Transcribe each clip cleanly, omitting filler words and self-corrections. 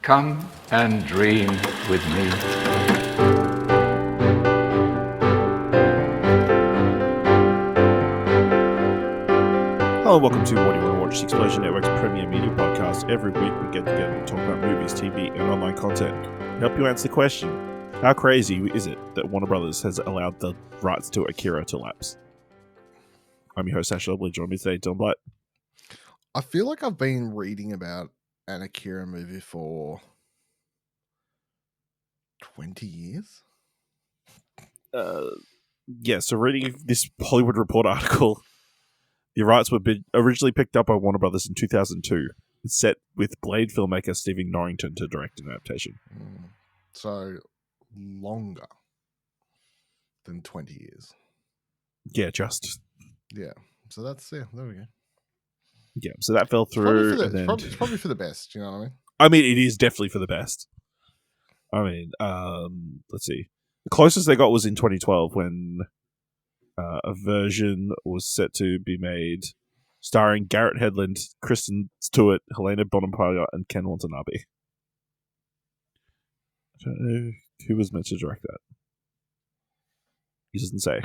Come and dream with me. Hello, welcome to What Do You Want to Watch, the Explosion Network's premier media podcast. Every week we get together and talk about movies, TV, and online content. To help you answer the question, how crazy is it that Warner Brothers has allowed the rights to Akira to lapse? I'm your host, Ash Lobley. Join me today, Don Blight. I feel like I've been reading about an Akira movie for 20 years. Yeah, so reading this Hollywood Report article, the rights were originally picked up by Warner Brothers in 2002. It's set with Blade filmmaker Stephen Norrington to direct an adaptation. So longer than 20 years. Yeah, just. Yeah. So that's, there we go. Yeah, so that fell through. It's probably for the best, you know what I mean? I mean, it is definitely for the best. I mean, let's see. The closest they got was in 2012 when a version was set to be made starring Garrett Hedlund, Kristen Stewart, Helena Bonham Carter, and Ken Watanabe. I don't know who was meant to direct that. He doesn't say.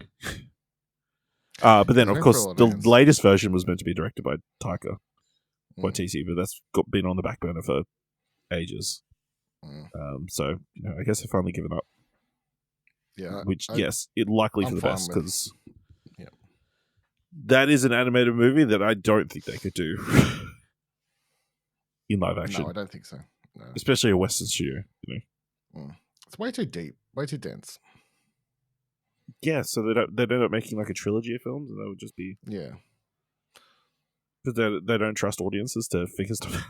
But then, of course, the latest version was meant to be directed by Taika Waititi, but that's been on the back burner for ages. So, I guess I've finally given up. Yeah. Yes, it likely for the best, because that is an animated movie that I don't think they could do in live action. No, I don't think so. No. Especially a Western studio, It's way too deep, way too dense. Yeah, so they'd end up making like a trilogy of films, and that would just be because they don't trust audiences to figure stuff out.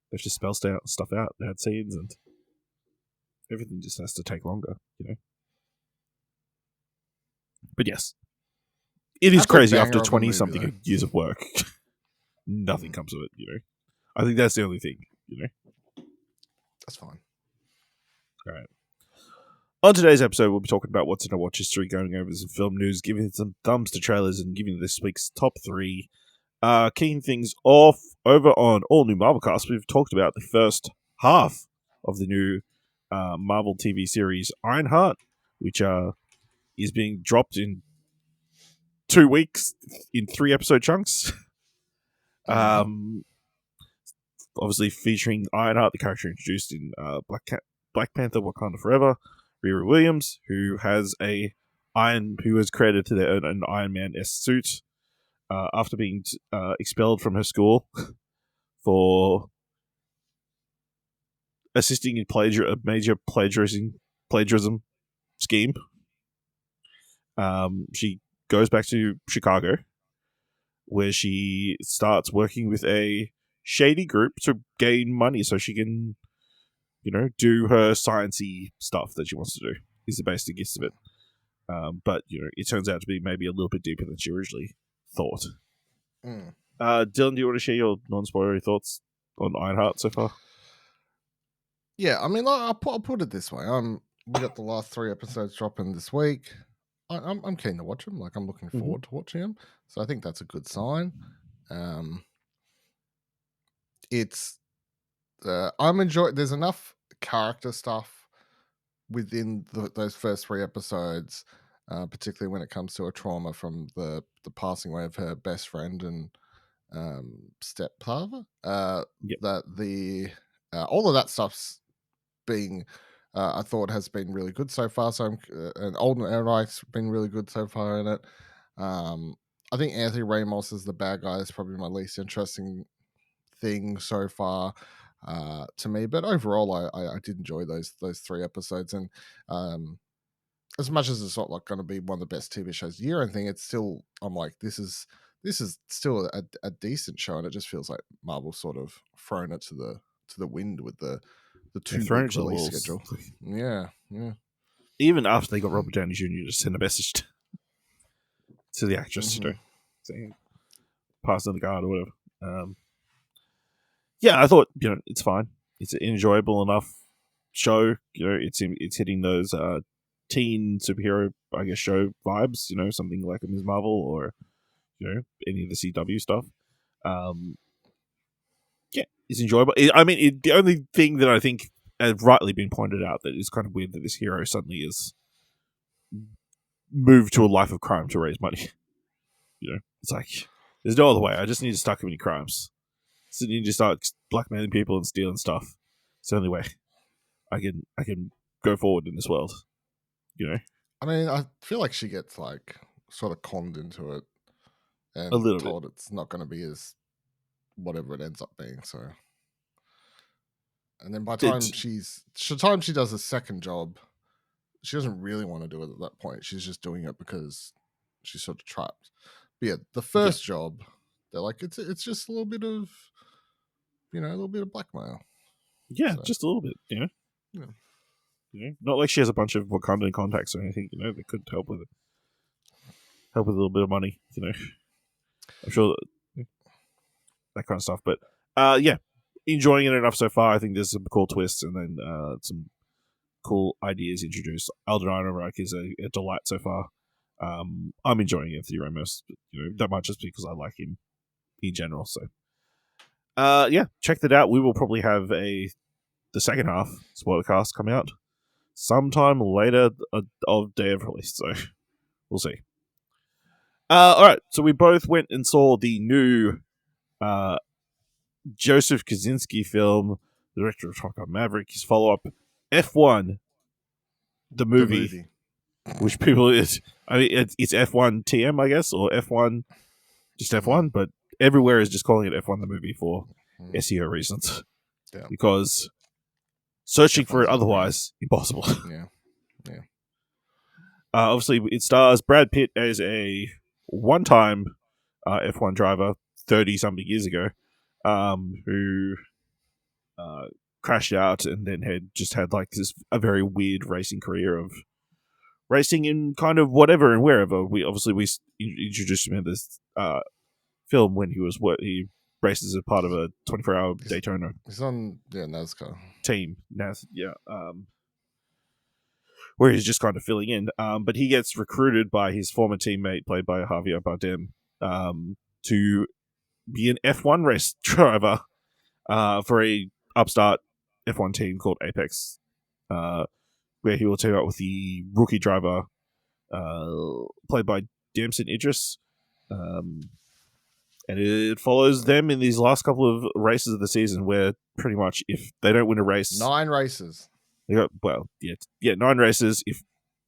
They have to spell stuff out, add scenes, and everything just has to take longer, But yes, it is crazy after 20-something years of work. Nothing comes of it, I think that's the only thing, That's fine. All right. On today's episode, we'll be talking about what's in our watch history, going over some film news, giving some thumbs to trailers, and giving this week's top 3. Kicking things off over on All New Marvelcast, we've talked about the first half of the new Marvel TV series Ironheart, which is being dropped in 2 weeks in 3-episode chunks. Obviously featuring Ironheart, the character introduced in Black Panther: Wakanda Forever, Riri Williams, who has credited to an Iron Man-esque suit after being expelled from her school for assisting in a major plagiarism scheme. She goes back to Chicago, where she starts working with a shady group to gain money so she can, do her sciencey stuff that she wants to do, is the basic gist of it. But, it turns out to be maybe a little bit deeper than she originally thought. Dylan, do you want to share your non-spoilery thoughts on Ironheart so far? Yeah, I mean, I'll put it this way. We got the last 3 episodes dropping this week. I'm keen to watch them. Like, I'm looking forward to watching them. So I think that's a good sign. I'm enjoying. There's enough character stuff within those first 3 episodes, particularly when it comes to a trauma from the passing away of her best friend and stepfather. That all of that stuff's being. I thought has been really good so far. So and Alden Ehrenreich's been really good so far in it. I think Anthony Ramos as the bad guy is probably my least interesting thing so far to me. But overall, I did enjoy those 3 episodes. And as much as it's not like going to be one of the best TV shows of the year or anything, it's still, I'm like, this is still a decent show, and it just feels like Marvel sort of thrown it to the wind with the 2-week release schedule. Yeah. Even after they got Robert Downey Jr. to send a message to the actress, saying pass on the guard or whatever. Yeah, I thought it's fine. It's an enjoyable enough show. It's hitting those teen superhero, I guess, show vibes. Something like a Ms. Marvel or any of the CW stuff. Yeah, is enjoyable. The only thing that I think has rightly been pointed out that is kind of weird that this hero suddenly is moved to a life of crime to raise money. It's like there's no other way. I just need to start committing crimes. So you need to start blackmailing people and stealing stuff. It's the only way I can go forward in this world. I mean, I feel like she gets like sort of conned into it and A little told it's not going to be as whatever it ends up being. So, and then by the time she does a second job, she doesn't really want to do it at that point. She's just doing it because she's sort of trapped. But yeah, the first job, they're like it's just a little bit of a little bit of blackmail. Yeah, so, just a little bit. Not like she has a bunch of Wakandan contacts or anything. That could help with it. Help with a little bit of money. I'm sure that kind of stuff. But enjoying it enough so far. I think there's some cool twists and then some cool ideas introduced. Alden Ironheart is a delight so far. I'm enjoying Anthony Ramos, that much just because I like him in general. So, check that out. We will probably have the second half spoiler cast come out sometime later of day of release. So, we'll see. All right, so we both went and saw the new Joseph Kosinski film, the director of Top Gun Maverick, his follow-up, F1, the movie. Which people it's F1 TM, I guess, or F1, just F1, but everywhere is just calling it F1 the movie for SEO reasons. Yeah. Because searching for it otherwise, impossible. Yeah. Obviously, it stars Brad Pitt as a one-time F1 driver 30-something years ago who crashed out and then had like a very weird racing career of racing in kind of whatever and wherever. We introduced him in this film when he races as part of a 24-hour Daytona. He's on NASCAR team. Where he's just kind of filling in. But he gets recruited by his former teammate, played by Javier Bardem, to be an F1 race driver for a upstart F1 team called Apex, where he will team up with the rookie driver, played by Damson Idris. And it follows them in these last couple of races of the season where pretty much if they don't win a race... 9 races. They got 9 races. If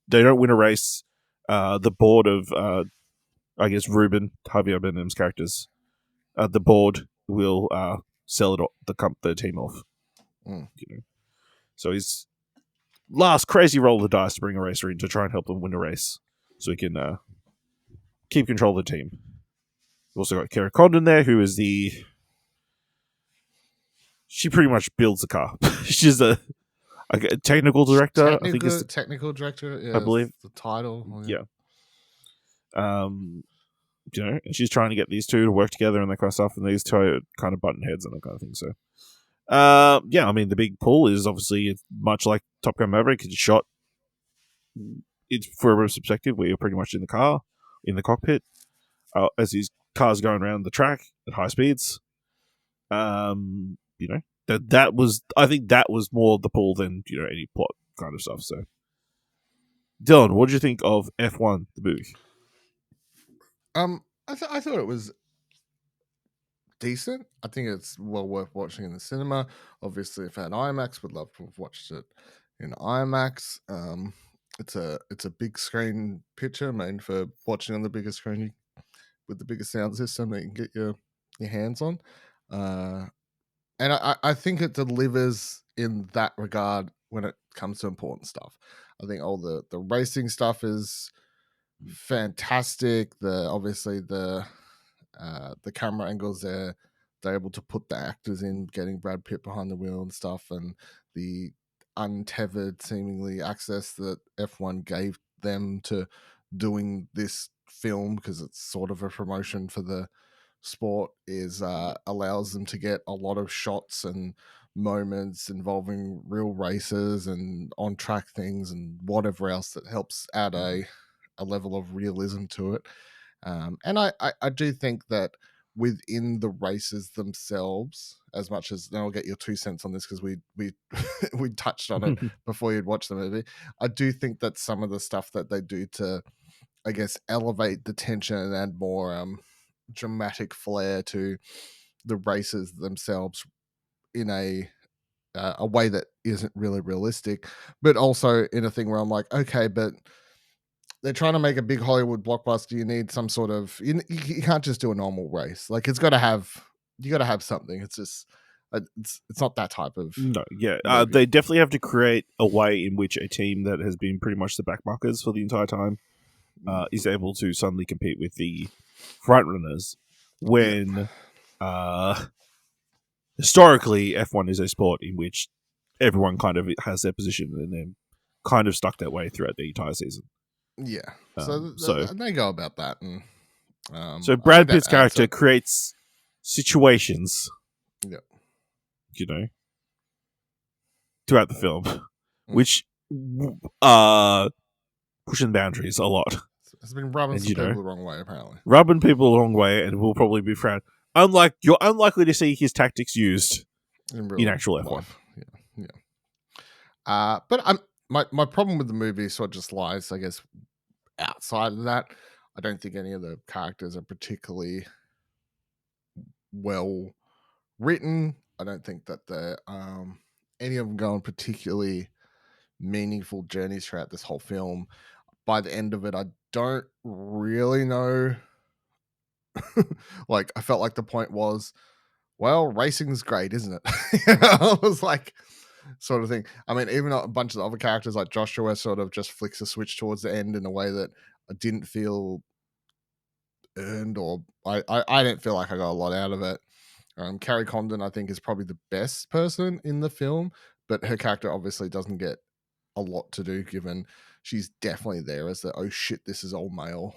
they don't win a race, the board of, I guess, Ruben, Javier Bardem's characters, the board will sell it the team off. So his last crazy roll of the dice to bring a racer in to try and help them win a race, so he can keep control of the team. We've also got Kara Condon there, who is she pretty much builds the car. She's a technical director. I think it's technical director. Yeah, I believe the title. Yeah. And she's trying to get these two to work together and that kind of stuff, and these two are kind of button heads and that kind of thing. So, the big pull is obviously much like Top Gun Maverick. It's shot. It's from a perspective where you're pretty much in the car, in the cockpit, as these cars going around the track at high speeds. That was, I think that was more the pull than any plot kind of stuff. So, Dylan, what did you think of F1 the movie? I thought it was decent. I think it's well worth watching in the cinema. Obviously, if I had IMAX, would love to have watched it in IMAX. It's a big screen picture made for watching on the biggest screen with the biggest sound system that you can get your hands on. And I think it delivers in that regard when it comes to important stuff. I think all the racing stuff is fantastic. Obviously the camera angles they're able to put the actors in, getting Brad Pitt behind the wheel and stuff, and the untethered seemingly access that F1 gave them to doing this film, because it's sort of a promotion for the sport, is allows them to get a lot of shots and moments involving real races and on track things and whatever else that helps add a level of realism to it. And I do think that within the races themselves, as much as then I'll get your 2 cents on this because we we touched on it before you'd watched the movie. I do think that some of the stuff that they do to, I guess, elevate the tension and add more dramatic flair to the races themselves in a way that isn't really realistic, but also in a thing where I'm like, okay, but they're trying to make a big Hollywood blockbuster. You need some sort of you can't just do a normal race. Like it's got to have you got to have something. It's just it's not that type of No, yeah. movie. They definitely have to create a way in which a team that has been pretty much the backmarkers for the entire time is able to suddenly compete with the frontrunners when historically F1 is a sport in which everyone kind of has their position and then kind of stuck that way throughout the entire season. Yeah. So And they go about that. And so I Brad think that Pitt's adds character up. creates situations, Yeah. you know, throughout the film, which pushing boundaries a lot. It's been rubbing And, some you know, people the wrong way, apparently. Rubbing people the wrong way and will probably be frowned. You're unlikely to see his tactics used in actual F1. Yeah. But my problem with the movie sort of just lies, I guess, outside of that. I don't think any of the characters are particularly well written. I don't think that any of them go on particularly meaningful journeys throughout this whole film. By the end of it, I don't really know. Like, I felt like the point was, well, racing's great, isn't it? I was like, sort of thing. I mean, even a bunch of the other characters like Joshua sort of just flicks a switch towards the end in a way that I didn't feel earned, or I didn't feel like I got a lot out of it. Carrie Condon, I think, is probably the best person in the film, but her character obviously doesn't get a lot to do, given she's definitely there as the oh shit, this is all male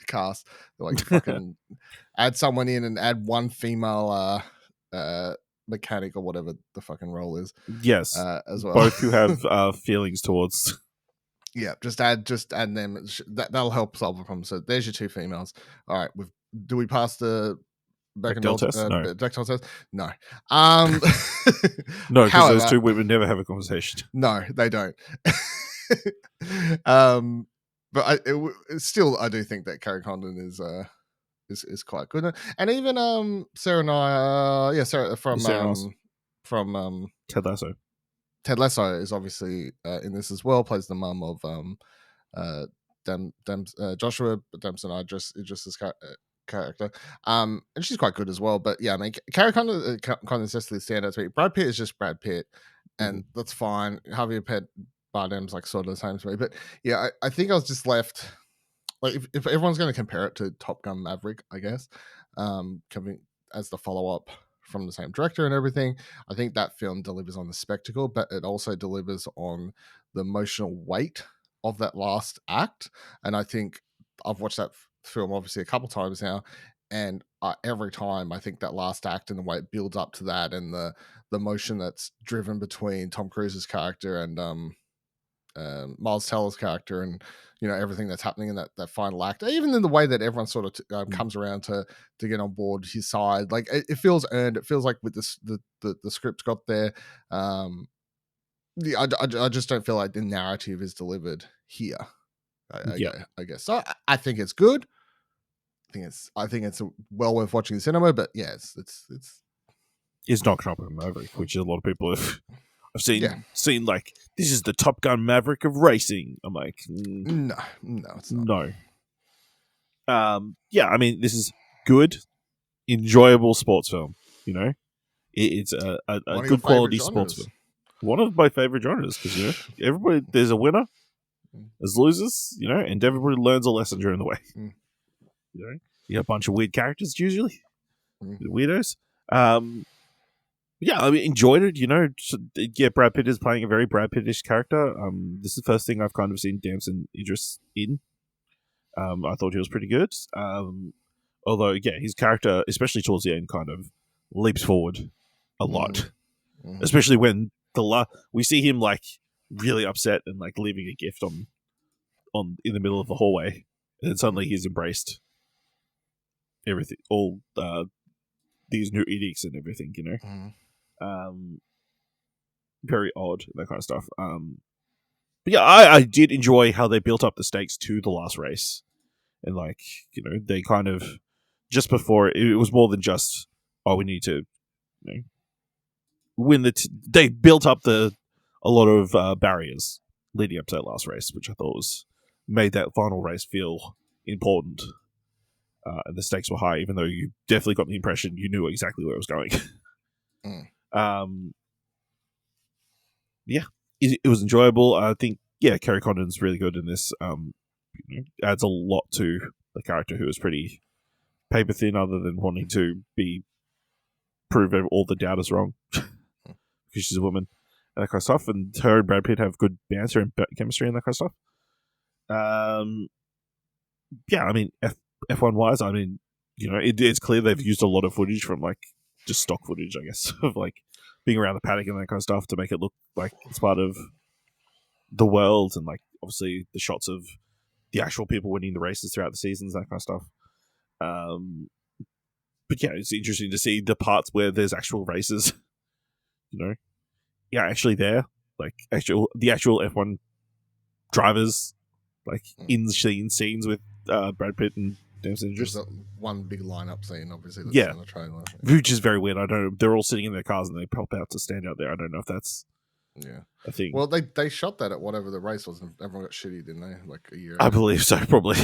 cast. They're like, fucking add someone in and add one female mechanic or whatever the fucking role is. Yes, as well. both who have feelings towards. Yeah, just add them. That'll help solve the problem. So there's your 2 females. All right, do we pass the Bechdel test? No. Bechdel test? No. No, because those 2 women never have a conversation. No, they don't. But still, I do think that Carrie Condon is quite good, and even Sarah and I, Sarah from Ted Lasso. Ted Lasso is obviously in this as well. Plays the mum of Joshua Dempson. Idris's character, and she's quite good as well. But yeah, I mean, Carrie Condon necessarily stand out to me. Brad Pitt is just Brad Pitt, and that's fine. Javier Bardem's like sort of the same to me. But yeah, I think I was just left. Like, if everyone's going to compare it to Top Gun Maverick, I guess, coming as the follow-up from the same director and everything, I think that film delivers on the spectacle, but it also delivers on the emotional weight of that last act. And I think I've watched that film obviously a couple times now, and every time I think that last act and the way it builds up to that, and the emotion that's driven between Tom Cruise's character and Miles Teller's character, and everything that's happening in that final act, even in the way that everyone sort of comes around to get on board his side, like it feels earned. It feels like with the script got there. I just don't feel like the narrative is delivered here. I guess so. I think it's good. I think it's well worth watching in cinema. But yeah, it's not Top Gun Maverick, which a lot of people have seen like, this is the Top Gun Maverick of racing. I'm like, no, it's not. No. I mean, this is good, enjoyable sports film. It's a good quality sports film. One of my favorite genres, because everybody, there's a winner, there's losers, and everybody learns a lesson during the way. You got a bunch of weird characters usually, weirdos. I mean, enjoyed it. Brad Pitt is playing a very Brad Pittish character. This is the first thing I've kind of seen Damson Idris in. I thought he was pretty good. Although, his character, especially towards the end, kind of leaps forward a lot. Especially when we see him like really upset and like leaving a gift on in the middle of the hallway, and then suddenly he's embraced everything, all these new edicts and everything, you know. Very odd, that kind of stuff. But yeah, I did enjoy how they built up the stakes to the last race, and like, you know, they kind of just before it was more than just, oh, we need to, you know, win they built up a lot of barriers leading up to that last race, which I thought made that final race feel important. And the stakes were high, even though you definitely got the impression you knew exactly where it was going. Yeah, it was enjoyable. I think, yeah, Kerry Condon's really good in this. You know, adds a lot to the character, who is pretty paper thin, other than wanting to prove all the doubters wrong because she's a woman and that kind of stuff. And her and Brad Pitt have good banter and chemistry and that kind of stuff. Yeah, I mean, F1 wise, I mean, you know, it's clear they've used a lot of footage from like just stock footage, I guess, of like being around the paddock and that kind of stuff to make it look like it's part of the world, and like obviously the shots of the actual people winning the races throughout the seasons, that kind of stuff. But yeah, it's interesting to see the parts where there's actual races, you know, actually there, like the actual F1 drivers, like in scenes with Brad Pitt and Denis Villeneuve. There's that one big lineup scene, obviously. That's on the trailer, which is very weird. I don't know. They're all sitting in their cars and they pop out to stand out there. I don't know if that's a thing. Well, they shot that at whatever the race was, and everyone got shitty, didn't they? Like a year. I believe so, probably.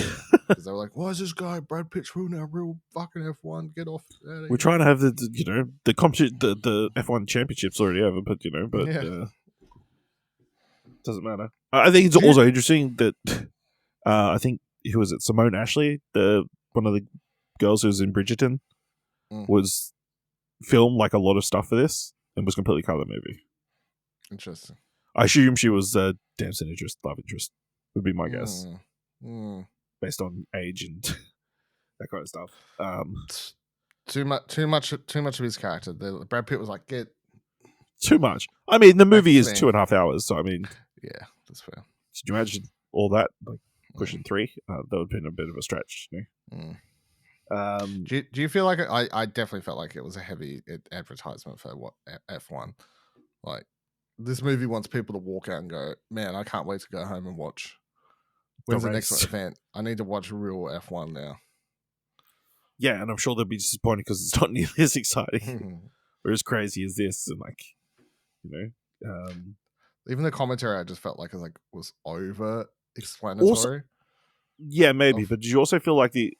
Because they were like, "Why is this guy Brad Pitt's ruining our real fucking F1? Get off!" We're trying to have the competition, the F1 championships already over, but doesn't matter. I think it's also interesting that I think who was it? Simone Ashley, one of the girls who was in Bridgerton, was filmed like a lot of stuff for this and was completely cut of the movie. Interesting. I assume she was Denis Villeneuve's love interest, would be my guess, based on age and that kind of stuff. Too much of his character. Brad Pitt was like, get too much. I mean, the movie is 2.5 hours, so I mean, yeah, that's fair. Could you imagine all that, like pushing 3? That would have been a bit of a stretch, you know? Do you feel like I definitely felt like it was a heavy advertisement for what F1? Like, this movie wants people to walk out and go, man, I can't wait to go home and watch. When's the next event? I need to watch real F1 now. Yeah, and I'm sure they'll be disappointed because it's not nearly as exciting or as crazy as this. And like, you know, even the commentary, I just felt like it was over explanatory. Yeah, maybe. But did you also feel like the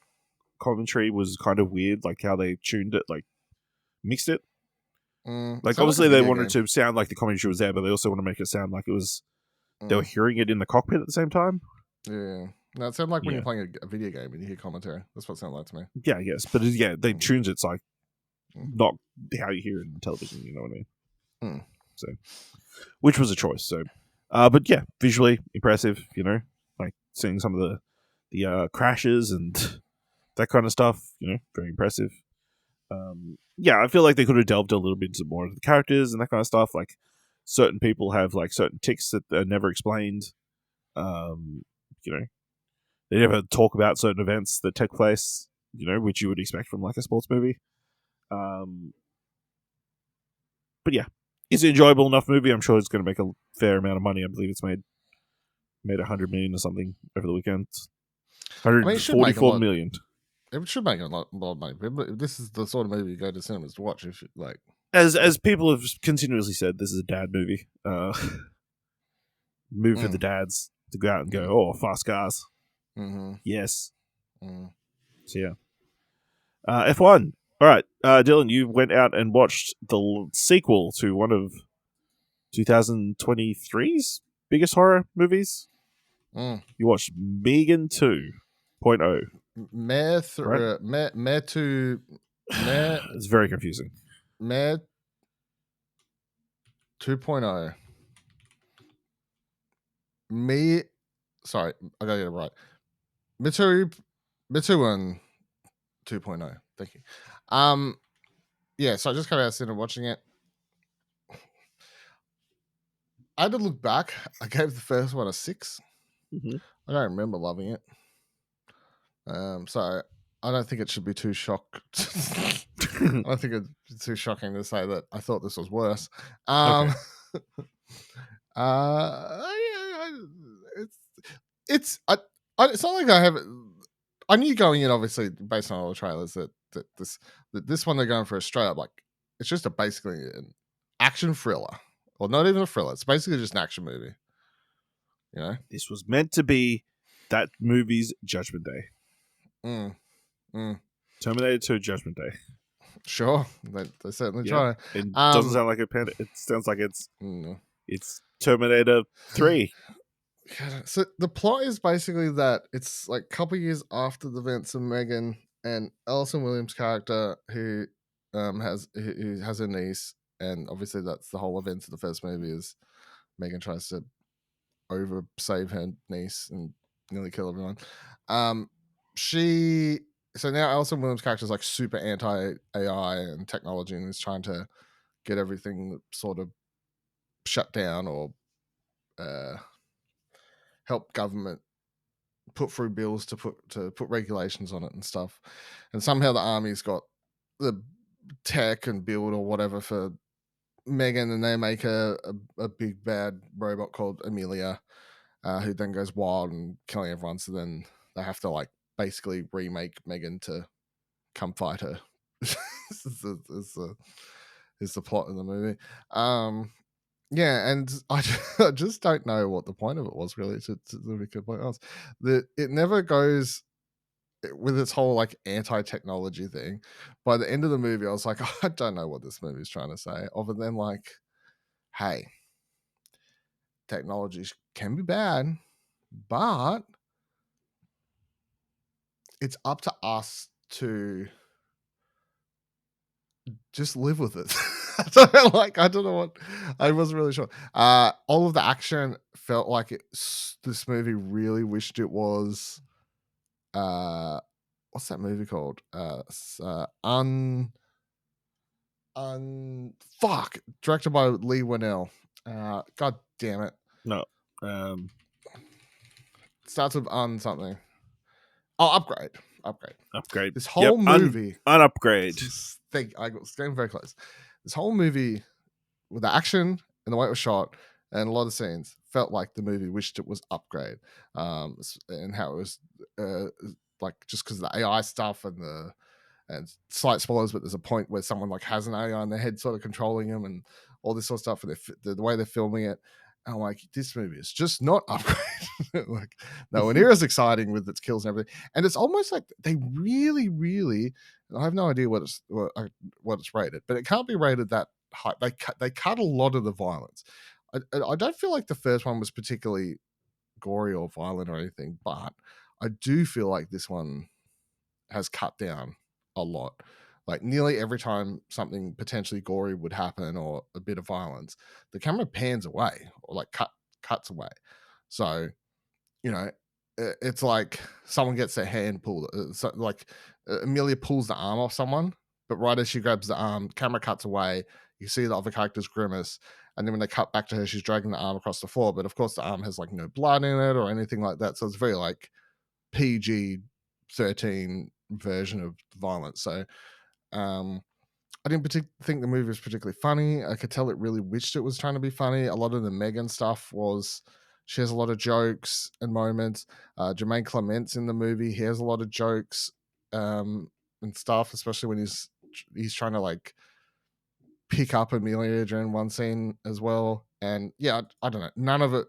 commentary was kind of weird, like how they tuned it, like mixed it? Like obviously they wanted to sound like the commentary was there, but they also want to make it sound like it was they were hearing it in the cockpit at the same time. Yeah, no, it sounded like when you're playing a video game and you hear commentary. That's what it sounded like to me. Yeah, I guess, but they tuned it like not how you hear it in television. You know what I mean? So, which was a choice. So, but yeah, visually impressive. You know, like seeing some of the crashes and that kind of stuff. You know, very impressive. Yeah, I feel like they could have delved a little bit into more of the characters and that kind of stuff. Like certain people have like certain tics that are never explained. You know, they never talk about certain events that take place, you know, which you would expect from like a sports movie. But yeah, it's an enjoyable enough movie. I'm sure it's going to make a fair amount of money. I believe it's made $100 million or something over the weekend. 144 million. It should make a lot of money. But this is the sort of movie you go to cinemas to watch. If like, as people have continuously said, this is a dad movie. Movie for the dads to go out and go, oh, fast cars. Yes. So yeah. F1. All right, Dylan, you went out and watched the sequel to one of 2023's biggest horror movies. You watched Megan 2.0. It's very confusing. 2.0. Sorry, I gotta get it right. Mituan 2.0. Thank you. Yeah, so I just came out of cinema watching it. I had to look back. I gave the first one a 6. I don't remember loving it. So I don't think it should be too shocked. I don't think it's too shocking to say that I thought this was worse. Okay. It's it's not like I have. I knew going in, obviously, based on all the trailers, that this one they're going for a straight up, like, it's just basically an action thriller, or not even a thriller. It's basically just an action movie. You know, This was meant to be that movie's Judgment Day. Terminator 2 Judgment Day. Sure, they certainly try. It doesn't sound like it sounds like it's Terminator 3. So the plot is basically that it's like a couple years after the events of Megan, and Alison Williams' character who has a niece, and obviously that's the whole event of the first movie is Megan tries to over save her niece and nearly kill everyone. So now Alison Williams' character is like super anti AI and technology, and is trying to get everything sort of shut down or help government put through bills to put regulations on it and stuff. And somehow the army's got the tech and build or whatever for Megan, and they make a big bad robot called Amelia, who then goes wild and killing everyone. So then they have to like basically remake Megan to come fight her. is the plot in the movie. Yeah, and I just don't know what the point of it was, really, to be completely honest. It never goes with its whole like anti-technology thing. By the end of the movie, I was like, I don't know what this movie is trying to say, other than like, hey, technology can be bad, but it's up to us to just live with it. I don't know what. I wasn't really sure. All of the action felt like this movie really wished it was. What's that movie called? Fuck. Directed by Lee Winnell. God damn it. No. Starts with something. Oh, Upgrade. This whole movie. Upgrade. I was getting very close. This whole movie, with the action and the way it was shot and a lot of scenes, felt like the movie wished it was Upgrade. And how it was like, just because of the AI stuff and slight spoilers, but there's a point where someone like has an AI in their head sort of controlling them and all this sort of stuff, and the way they're filming it. I'm like, this movie is just not Upgrade. Like, nowhere near as exciting with its kills and everything. And it's almost like they really, really, I have no idea what it's rated, but it can't be rated that high. They cut a lot of the violence. I don't feel like the first one was particularly gory or violent or anything, but I do feel like this one has cut down a lot. Like, nearly every time something potentially gory would happen or a bit of violence, the camera pans away or like cuts away. So, you know, it's like someone gets their hand pulled. So like Amelia pulls the arm off someone, but right as she grabs the arm, camera cuts away. You see the other character's grimace, and then when they cut back to her, she's dragging the arm across the floor. But of course, the arm has like no blood in it or anything like that. So it's very like PG-13 version of violence. So I didn't think the movie was particularly funny. I could tell it really wished it was trying to be funny. A lot of the Megan stuff she has a lot of jokes and moments. Jermaine Clement's in the movie. He has a lot of jokes and stuff, especially when he's trying to like pick up Amelia during one scene as well. And yeah, I don't know. None of it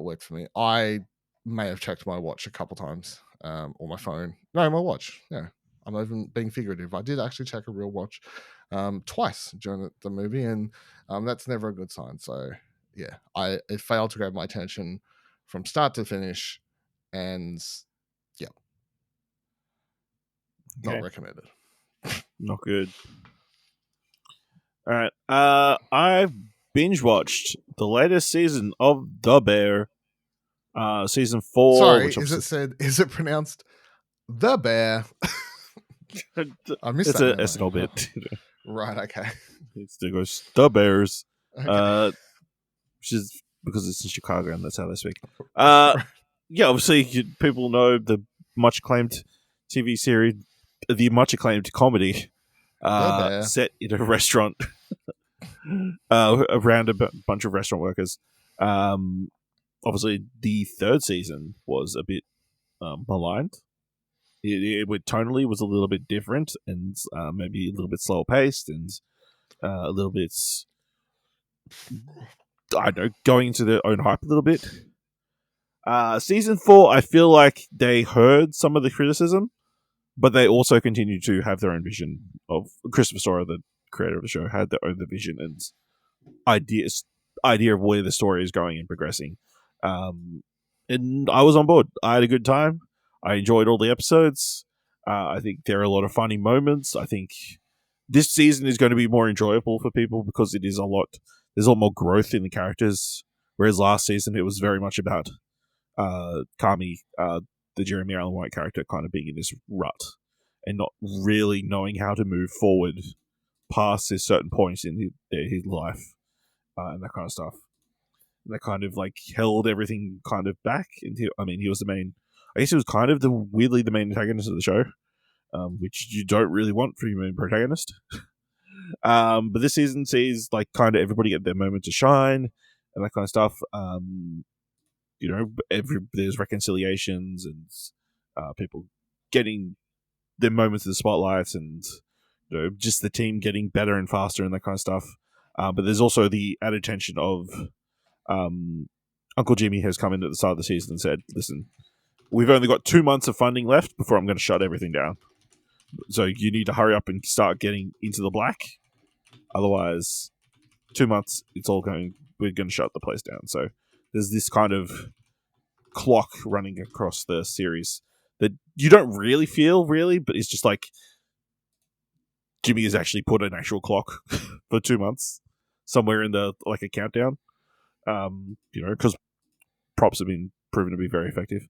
worked for me. I may have checked my watch a couple times, or my phone. No, my watch. Yeah. I'm not even being figurative. I did actually check a real watch twice during the movie, and that's never a good sign. So yeah, it failed to grab my attention from start to finish, and yeah, not recommended. Not good. All right. I've binge watched the latest season of The Bear, season 4. Sorry, is it pronounced The Bear? I missed it's that. It's an old bit. Right, okay. It still goes The Bears, Okay. which is because it's in Chicago and that's how they speak. Yeah, obviously people know the much acclaimed TV series, the much acclaimed comedy, Bear. set in a restaurant around a bunch of restaurant workers. Obviously, the third season was a bit maligned. It tonally was a little bit different and maybe a little bit slower paced and a little bit, I don't know, going into their own hype a little bit. Season 4, I feel like they heard some of the criticism, but they also continue to have their own vision of Christopher Storer, the creator of the show, had their own vision and idea of where the story is going and progressing. And I was on board. I had a good time. I enjoyed all the episodes. I think there are a lot of funny moments. I think this season is going to be more enjoyable for people because it is there's a lot more growth in the characters. Whereas last season, it was very much about Kami, the Jeremy Allen White character, kind of being in this rut and not really knowing how to move forward past this certain points in his life and that kind of stuff. And that kind of like held everything kind of back. I mean, he was the main. I guess he was kind of weirdly the main antagonist of the show, which you don't really want for your main protagonist. But this season sees like kind of everybody get their moment to shine and that kind of stuff. You know, there's reconciliations and people getting their moments in the spotlights, and you know, just the team getting better and faster and that kind of stuff. But there's also the added tension of Uncle Jimmy has come in at the start of the season and said, "Listen, we've only got 2 months of funding left before I'm going to shut everything down. So you need to hurry up and start getting into the black. Otherwise, 2 months, we're going to shut the place down." So there's this kind of clock running across the series that you don't really feel, but it's just like Jimmy has actually put an actual clock for 2 months somewhere in the like a countdown. You know, because props have been proven to be very effective.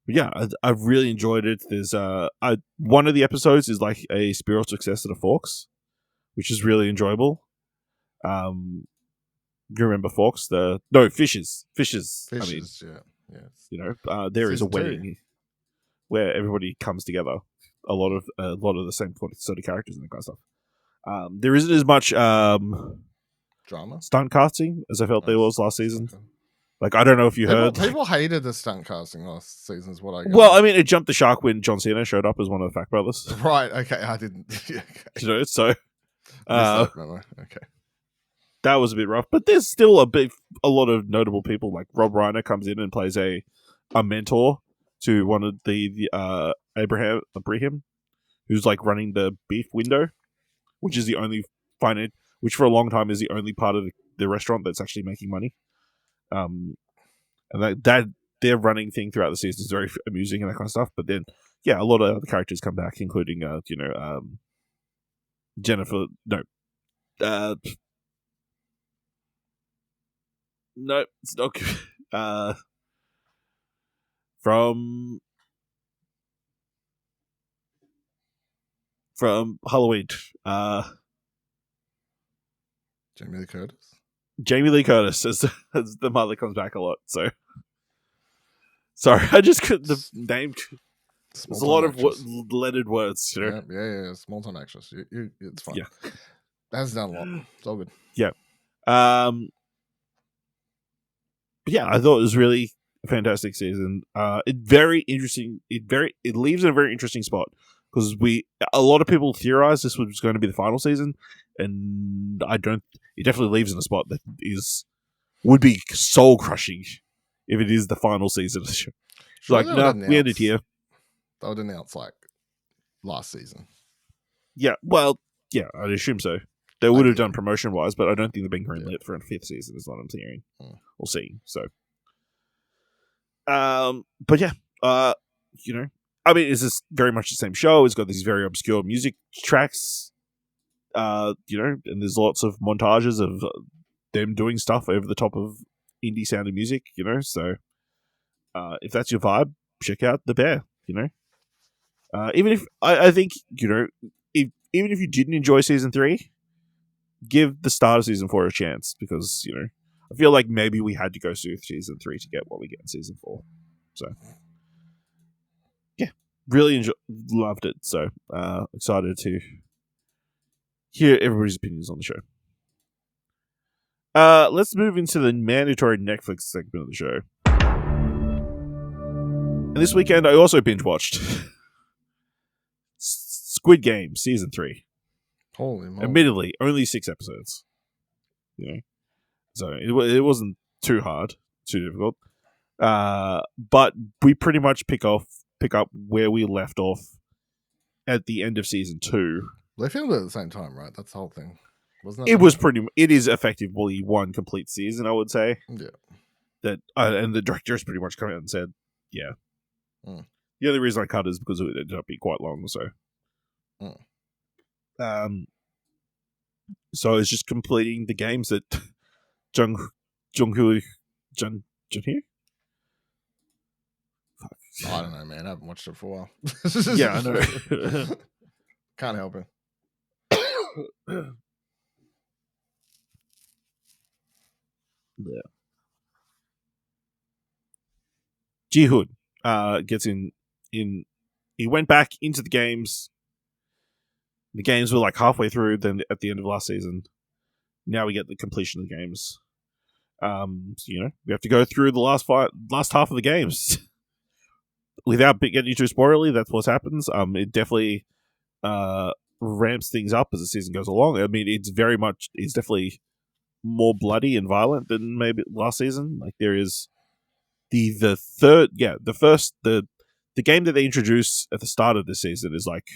Yeah, I've really enjoyed it. There's one of the episodes is like a spiritual successor to Forks, which is really enjoyable. You remember Forks? Fishes. I mean, yeah, yes. you know, there is a wedding where everybody comes together. A lot of the same sort of characters and that kind of stuff. There isn't as much Drama stunt casting as I felt there was last season. Okay. Like, I don't know if you heard. People hated the stunt casting last season, is what I got. Well, I mean, it jumped the shark when John Cena showed up as one of the Fat Brothers. Right, okay, I didn't. Yeah, okay. You know, so Okay. that was a bit rough. But there's still a lot of notable people. Like Rob Reiner comes in and plays a mentor to one of the Abraham, who's like running the beef window, which is the only which for a long time is the only part of the restaurant that's actually making money. And that their running thing throughout the season is very amusing and that kind of stuff. But then, yeah, a lot of other characters come back, including Jennifer. No, it's not. From Halloween. Jamie Lee Curtis as the mother comes back a lot. So sorry, I just couldn't the name. There's a lot of lettered words. You know? Yeah. Small time actress. It's fine. Yeah, that has done a lot. It's all good. Yeah. But yeah, I thought it was really a fantastic season. Very interesting. It leaves in a very interesting spot because a lot of people theorized this was going to be the final season, and it definitely leaves in a spot that would be soul crushing if it is the final season of the show. Like, no, we ended here. They would announce like last season. Yeah, well, yeah, I'd assume so. They would have done promotion wise, but I don't think they've been greenlit for a 5th season, is what I'm hearing. We'll see. So, but yeah, you know, I mean, it's just very much the same show. It's got these very obscure music tracks, you know, and there's lots of montages of them doing stuff over the top of indie sounding music, you know. So, if that's your vibe, check out The Bear, you know. Even if I think, you know, even if you didn't enjoy season 3, give the start of season 4 a chance, because, you know, I feel like maybe we had to go through season 3 to get what we get in season 4. So, really loved it. So excited to hear everybody's opinions on the show. Let's move into the mandatory Netflix segment of the show. And this weekend, I also binge watched Squid Game Season 3. Holy moly. Admittedly, only 6 episodes. So it wasn't too hard, too difficult. But we pretty much pick up where we left off at the end of Season 2. They filmed it at the same time, right? That's the whole thing. Wasn't It was it is effectively one complete season, I would say. Yeah. That and the director has pretty much come out and said, yeah. The only reason I cut is because it ended up being quite long, so. So it's just completing the games that Junhee. I don't know, man. I haven't watched it for a while. Yeah, I know. Can't help it. Yeah. Jihoon gets in. He went back into the games. The games were like halfway through. Then at the end of last season, now we get the completion of the games. So, we have to go through the last half of the games without getting too spoilery. That's what happens. It definitely ramps things up as the season goes along. I mean, it's definitely more bloody and violent than maybe last season. Like there is the game that they introduced at the start of this season is like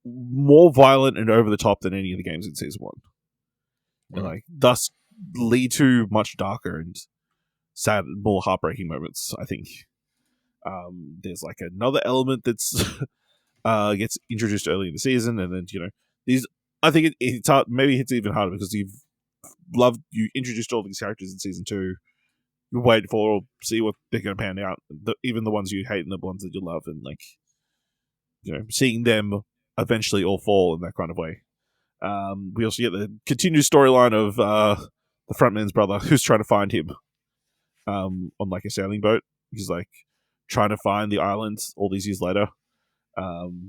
more violent and over the top than any of the games in season 1, and like thus lead to much darker and sad, more heartbreaking moments. I think there's like another element that's gets introduced early in the season, and then these. I think it's hard. Maybe it's even harder because you introduced all these characters in season 2. You wait for see what they're going to pan out. Even the ones you hate and the ones that you love, and like seeing them eventually all fall in that kind of way. We also get the continued storyline of the frontman's brother who's trying to find him on like a sailing boat. He's like trying to find the island all these years later,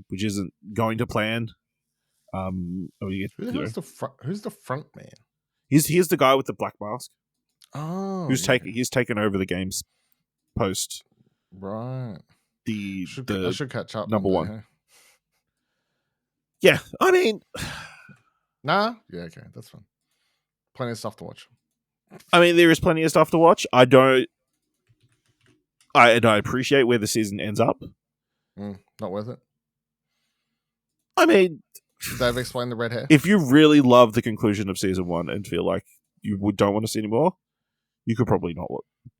which isn't going to plan. Who's the front man? He's the guy with the black mask. Oh, he's taken over the game's post. Right. I should catch up. Number one. Hey? Yeah, I mean, nah. Yeah, okay, that's fine. Plenty of stuff to watch. I mean, there is plenty of stuff to watch. I appreciate where the season ends up. Not worth it. I mean, Dave, explain the red hair. If you really love the conclusion of season 1 and feel like you don't want to see anymore, you could probably not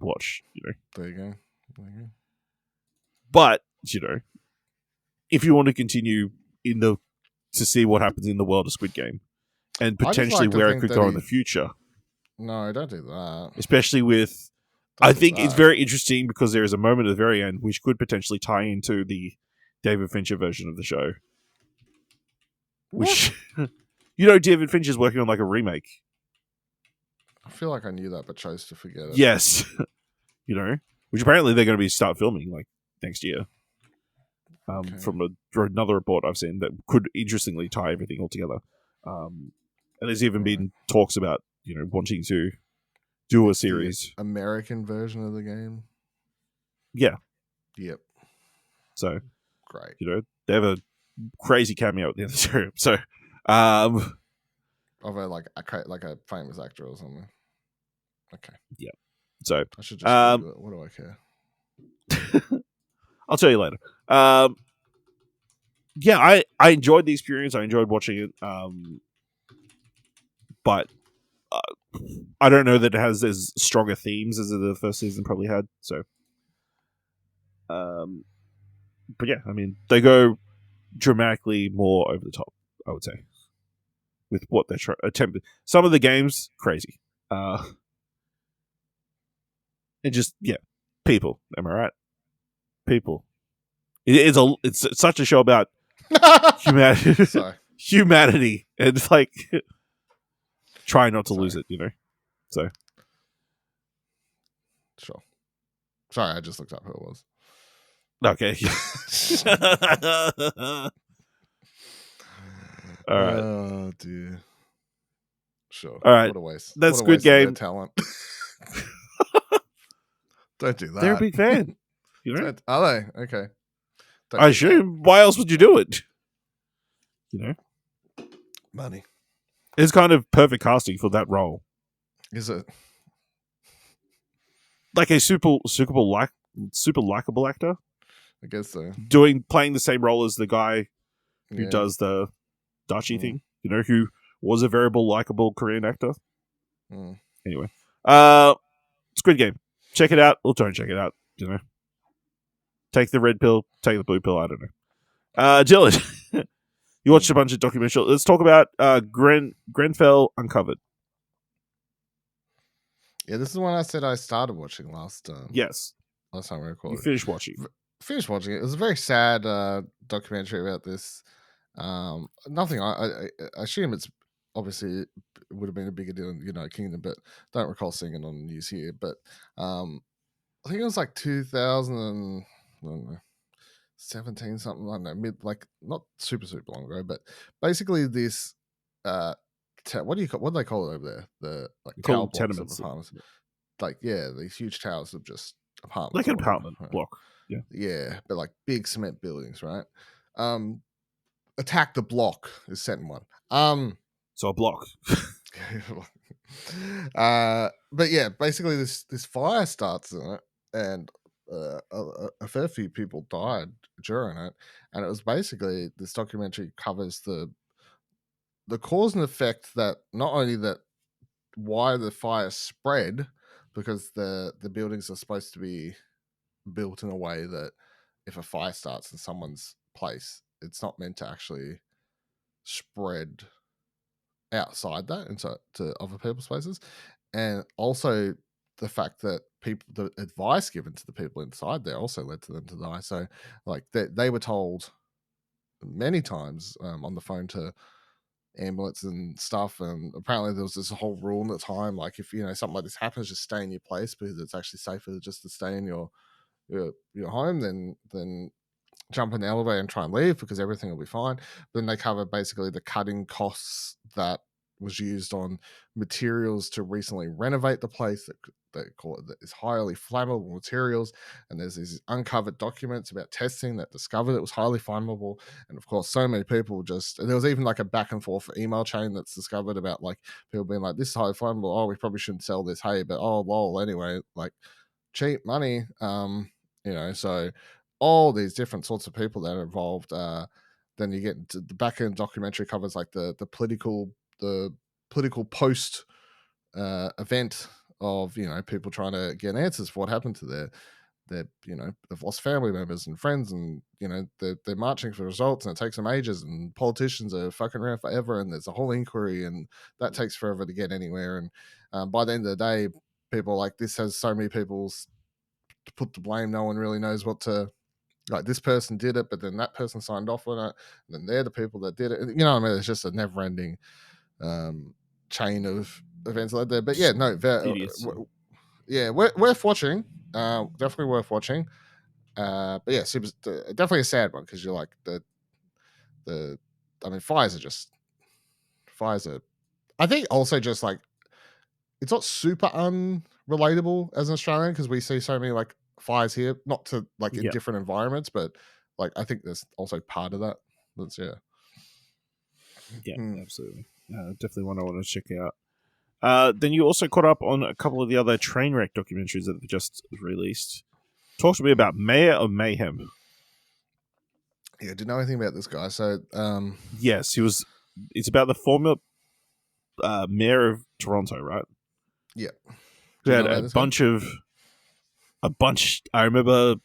watch. There you go. But if you want to continue to see what happens in the world of Squid Game and potentially where it could go in the future. No, don't do that. Especially with, I think it's very interesting because there is a moment at the very end which could potentially tie into the David Fincher version of the show. Which, David Fincher's working on like a remake. I feel like I knew that, but chose to forget it. Yes. Which apparently they're going to start filming like next year. From another report I've seen that could interestingly tie everything all together. And there's even been talks about, wanting to do a series. The American version of the game? Yeah. Yep. So, great. They have a crazy cameo at the end of the series. So, of a famous actor or something. Okay. Yeah. So I should just Google it. What do I care? I'll tell you later. Yeah, I enjoyed the experience. I enjoyed watching it. But I don't know that it has as stronger themes as the first season probably had. So, but yeah, I mean, they go dramatically more over the top, I would say, with what they're attempting. Some of the games, crazy. And just, people. Am I right? People. It's such a show about humanity. Humanity. And it's like, try not to lose it, So. Sure. Sorry, I just looked up who it was. Okay. All right. Oh dear. Sure. All right. What a waste. That's What a Squid waste of their Game. talent. Don't do that. They're a big fan. You know? Are they? Okay. Don't I do that. assume. Why else would you do it? You know? Money. It's kind of perfect casting for that role. Is it? Like a super likable actor I guess so. playing the same role as the guy who Yeah. does the Dutchy thing. You know, who was a variable likable Korean actor. Mm. Anyway, Squid Game. Check it out or don't check it out. You know, take the red pill, take the blue pill. I don't know. Dylan, you watched a bunch of documentaries. Let's talk about Grenfell Uncovered. Yeah, this is one I said I started watching last time. Yes, Last time we you recorded. finished watching. Finished watching it. It was a very sad documentary about this. Nothing. I assume it's obviously it would have been a bigger deal in the United Kingdom, but don't recall seeing it on the news here. But I think it was like 2017 something. I don't know, like not super long ago, but basically this. What do they call it over there? The like tower Called blocks of tenements. apartments. Like these huge towers of just apartments. Like an or whatever, apartment right? block. Yeah. Yeah, but like big cement buildings, right? Attack the Block is set in one. So a block. But yeah, basically this fire starts in it, and a fair few people died during it, and it was basically this documentary covers the cause and effect that not only that why the fire spread, because the buildings are supposed to be built in a way that if a fire starts in someone's place, it's not meant to actually spread outside that into to other people's places, and also the fact that the advice given to the people inside there also led to them to die. So, like they were told many times on the phone to ambulance and stuff, and apparently there was this whole rule in the time, like if something like this happens, just stay in your place because it's actually safer just to stay in your home than jump in the elevator and try and leave because everything will be fine. But then they cover basically the cutting costs that was used on materials to recently renovate the place that they call it is highly flammable materials, and there's these uncovered documents about testing that discovered it was highly flammable. And of course so many people there was even like a back and forth email chain that's discovered about like people being like, this is highly flammable, oh we probably shouldn't sell this, hey, but oh lol, anyway, like cheap money. So all these different sorts of people that are involved. Then you get into the back end documentary covers like the political post event of people trying to get answers for what happened to their they've lost family members and friends, and they're marching for results, and it takes them ages, and politicians are fucking around forever, and there's a whole inquiry, and that takes forever to get anywhere. And by the end of the day, people like this has so many people to put the blame. No one really knows what to, like, this person did it, but then that person signed off on it, and then they're the people that did it. You know what I mean? It's just a never-ending chain of events like that. But yeah, no, worth watching. Definitely worth watching. But yeah, definitely a sad one because you're like I mean, fires are. I think also just like it's not super unrelatable as an Australian because we see so many like fires here, not to like in different environments, but like I think there's also part of that. That's Absolutely. Definitely one I want to check out. Then you also caught up on a couple of the other Trainwreck documentaries that have just released. Talk to me about Mayor of Mayhem. Yeah, didn't know anything about this guy. So yes, he was. It's about the former mayor of Toronto, right? Yeah, He had a bunch. I remember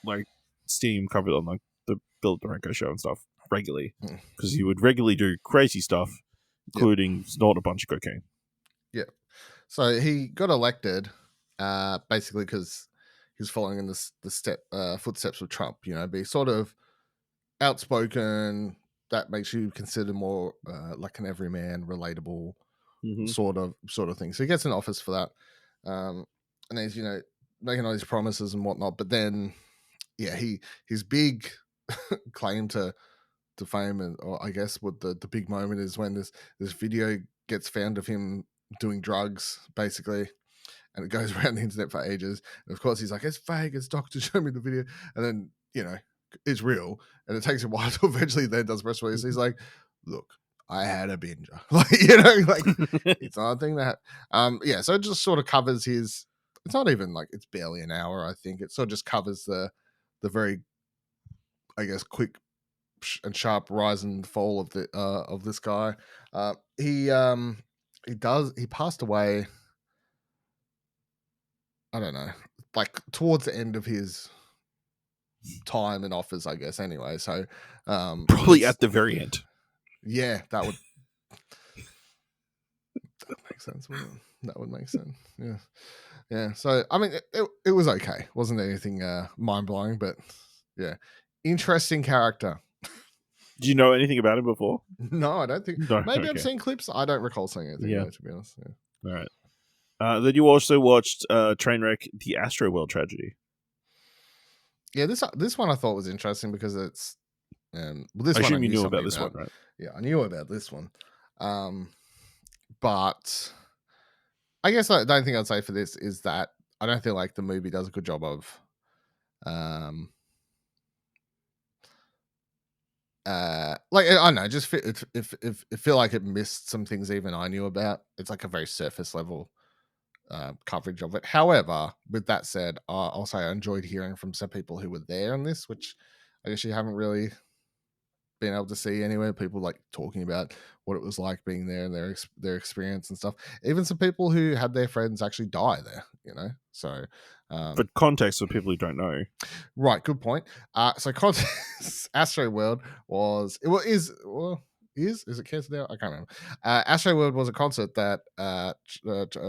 like Steam covered on like the Bill Duranko show and stuff regularly because he would regularly do crazy stuff, including snort a bunch of cocaine. Yeah, so he got elected basically because he was following in the footsteps of Trump. Be sort of outspoken. That makes you consider more like an everyman, relatable sort of thing. So he gets in office for that, and he's making all these promises and whatnot. But then yeah, his big claim to fame, and or I guess what the big moment is when this video gets found of him doing drugs, basically, and it goes around the internet for ages. And of course, he's like, "It's fake. It's doctor. Show me the video." And then it's real, and it takes a while to eventually then does press release. He's like, "Look, I had a binger." Like it's not a thing that yeah. So it just sort of covers his. It's not even like it's barely an hour. I think it sort of just covers the very, I guess, quick and sharp rise and fall of this guy. He passed away. I don't know, like towards the end of his time in office, I guess. Anyway, so Probably at the very end. Yeah, that would make sense. Wouldn't it? That would make sense. Yeah, yeah. So I mean, it was okay. Wasn't anything mind blowing, but yeah, interesting character. Do you know anything about him before? No, I don't think. No, Maybe okay. I've seen clips. I don't recall seeing anything. Yeah. Though, to be honest. Yeah. All right. Then you also watched Trainwreck: The Astroworld Tragedy. Yeah, this one I thought was interesting because it's well, this I one assume you knew something about this one, right? Yeah, I knew about this one. But I guess the only thing I'd say for this is that I don't feel like the movie does a good job of like I don't know, just if feel like it missed some things even I knew about. It's like a very surface level coverage of it. However, with that said, I'll say I enjoyed hearing from some people who were there on this, which I guess you haven't really been able to see anywhere. People like talking about what it was like being there and their experience and stuff. Even some people who had their friends actually die there, So for context for people who don't know, right, good point. So context, Astroworld is it cancelled now? I can't remember. Astroworld was a concert that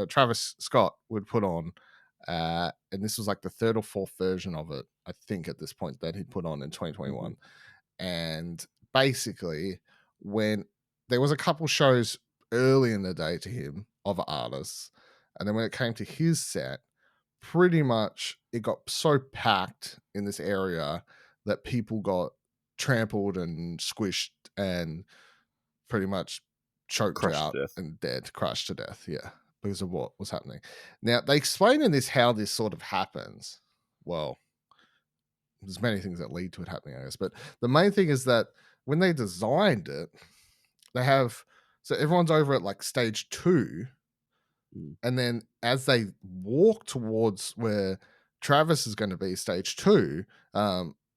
Travis Scott would put on, and this was like the third or fourth version of it, I think, at this point that he'd put on in 2021. And basically, when there was a couple shows early in the day to him of artists, and then when it came to his set, pretty much it got so packed in this area that people got trampled and squished and pretty much choked out and crushed to death. Yeah, because of what was happening. Now they explain in this how this sort of happens. Well, there's many things that lead to it happening, I guess, but the main thing is that when they designed it, they have so everyone's over at like stage 2, and then as they walk towards where Travis is going to be, stage 2,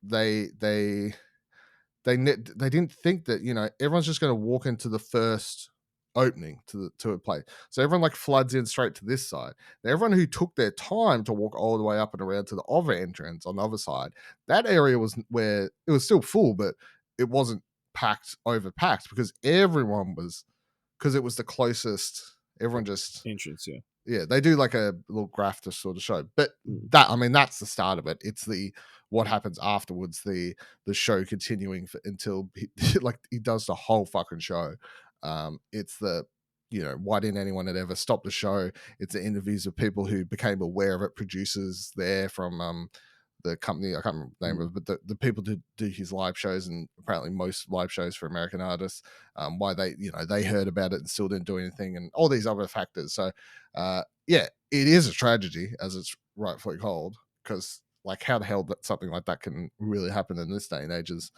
they didn't think that everyone's just going to walk into the first opening to a place. So everyone like floods in straight to this side. Now, everyone who took their time to walk all the way up and around to the other entrance on the other side, that area was where it was still full, but it wasn't overpacked because everyone was, because it was the closest. Everyone just entrance, yeah, they do like a little graph to sort of show, but that's the start of it. It's what happens afterwards, the show continuing until he does the whole fucking show. It's the why didn't anyone ever stop the show? It's the interviews of people who became aware of it, producers there from the company, I can't remember the name of it, but the people who do his live shows, and apparently most live shows for American artists, why they heard about it and still didn't do anything, and all these other factors. So yeah, it is a tragedy, as it's rightfully called, because like how the hell that something like that can really happen in this day and age is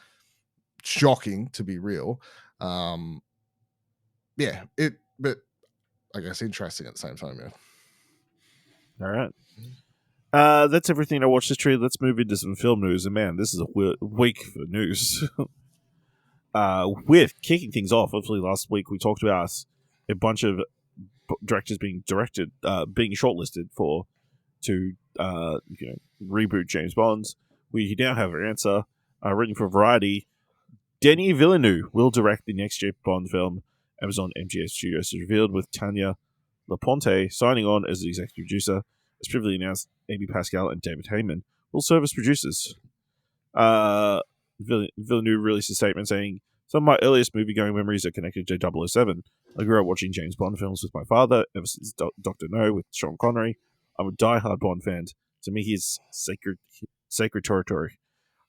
shocking, to be real. Yeah, but I guess interesting at the same time. Yeah. All right. That's everything I watched this trailer. Let's move into some film news. And man, this is a week for news. With kicking things off, hopefully last week we talked about a bunch of directors being shortlisted to reboot James Bond. We now have our answer. Written for Variety, Denis Villeneuve will direct the next James Bond film. Amazon MGS Studios has revealed, with Tanya Laponte signing on as the executive producer. As previously announced, Amy Pascal and David Heyman will serve as producers. Villeneuve released a statement saying, "Some of my earliest movie-going memories are connected to 007. I grew up watching James Bond films with my father ever since Dr. No with Sean Connery. I'm a die-hard Bond fan. To me, he is sacred territory.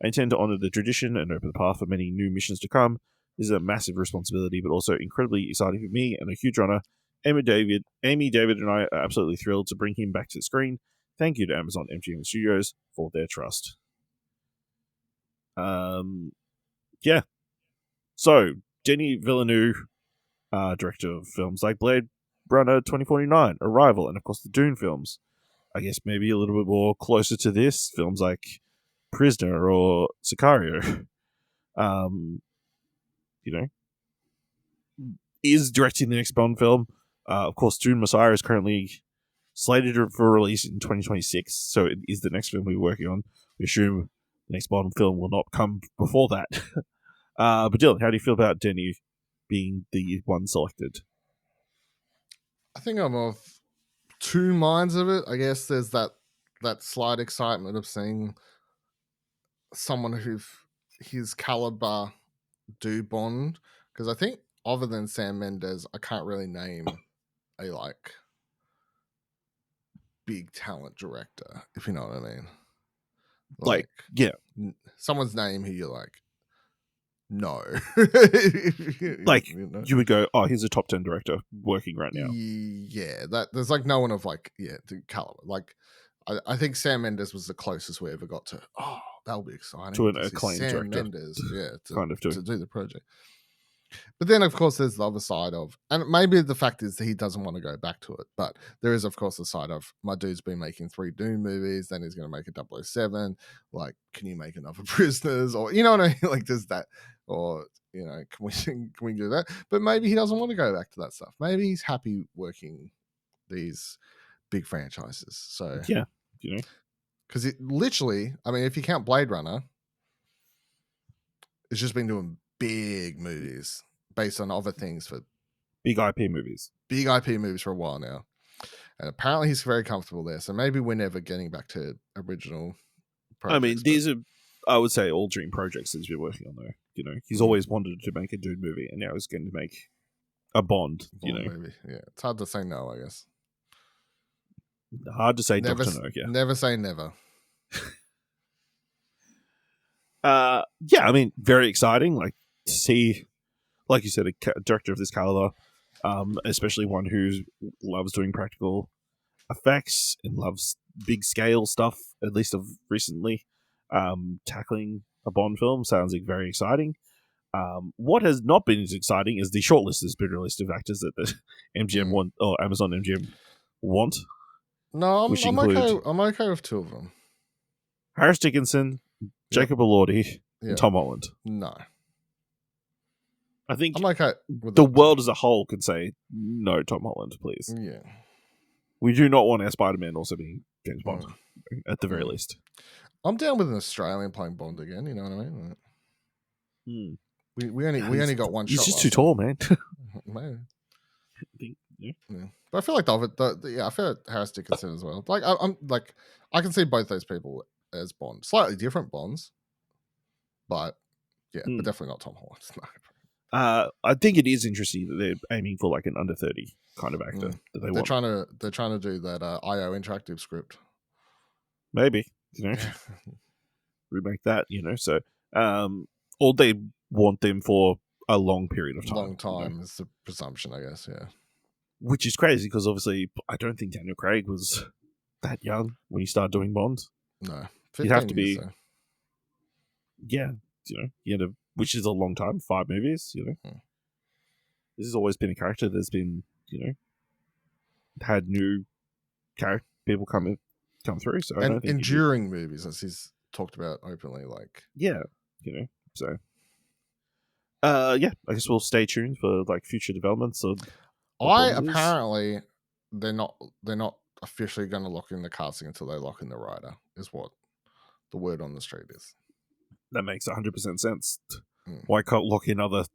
I intend to honor the tradition and open the path for many new missions to come. This is a massive responsibility, but also incredibly exciting for me and a huge honor. Amy, David, and I are absolutely thrilled to bring him back to the screen. Thank you to Amazon MGM Studios for their trust. Yeah. So, Denis Villeneuve, director of films like Blade Runner 2049, Arrival, and of course the Dune films. I guess maybe a little bit more closer to this, films like Prisoner or Sicario. Is directing the next Bond film. Of course, Dune Messiah is currently slated for release in 2026, so it is the next film we're working on. We assume the next Bond film will not come before that. But Dylan, how do you feel about Denis being the one selected? I think I'm of two minds of it. I guess there's that slight excitement of seeing someone who his caliber do Bond, because I think other than Sam Mendes, I can't really name a big talent director, if you know what I mean. Yeah, someone's name who you're like, no. You would go, oh, he's a top 10 director working right now. Yeah, that there's no one of the caliber. I think Sam Mendes was the closest we ever got to. Oh, that'll be exciting to an acclaimed Sam director. Mendes, to do the project. But then, of course, there's the other side of, and maybe the fact is that he doesn't want to go back to it. But there is, of course, the side of, my dude's been making 3 Doom movies, then he's going to make a 007. Can you make another Prisoners? Or, you know what I mean? Does that, or, can we do that? But maybe he doesn't want to go back to that stuff. Maybe he's happy working these big franchises. So, yeah, because it literally, I mean, if you count Blade Runner, it's just been doing big movies based on other things for big IP movies for a while now, and apparently he's very comfortable there. So maybe we're never getting back to original projects. I mean, these are, I would say, all dream projects that he's been working on, though. He's always wanted to make a Dune movie, and now he's going to make a Bond. Movie. Yeah, it's hard to say no, I guess. Hard to say never, Dr. No, yeah. Never say never. Yeah, I mean, very exciting. To see, like you said, a director of this caliber, especially one who loves doing practical effects and loves big scale stuff, at least of recently, tackling a Bond film sounds very exciting. What has not been as exciting is the shortlist has been released of actors that the MGM want, or Amazon MGM want. No, I'm okay with 2 of them. Harris Dickinson, Jacob Elordi, and Tom Holland. No. I think I'm okay with the world as a whole can say, no, Tom Holland, please. Yeah. We do not want our Spider-Man also being James Bond, at the very least. I'm down with an Australian playing Bond again, you know what I mean? We only got one shot. He's just too tall, man. Maybe. But I feel like I feel like Harris Dickinson as well. I can see both those people as Bond. Slightly different Bonds, but but definitely not Tom Holland. No. I think it is interesting that they're aiming for an under 30 kind of actor that they want. They're trying to do that IO interactive script. Maybe, remake that, so or they want them for a long period of time. Long time is the presumption, I guess, yeah. Which is crazy because obviously I don't think Daniel Craig was that young when he started doing Bond. No. You'd have to be. Yeah, which is a long time, 5 movies, This has always been a character that's been, had new people come through. So I don't think enduring movies, as he's talked about openly, so. I guess we'll stay tuned for future developments. Apparently they're not officially going to lock in the casting until they lock in the writer, is what the word on the street is. That makes 100% sense. Why can't lock in other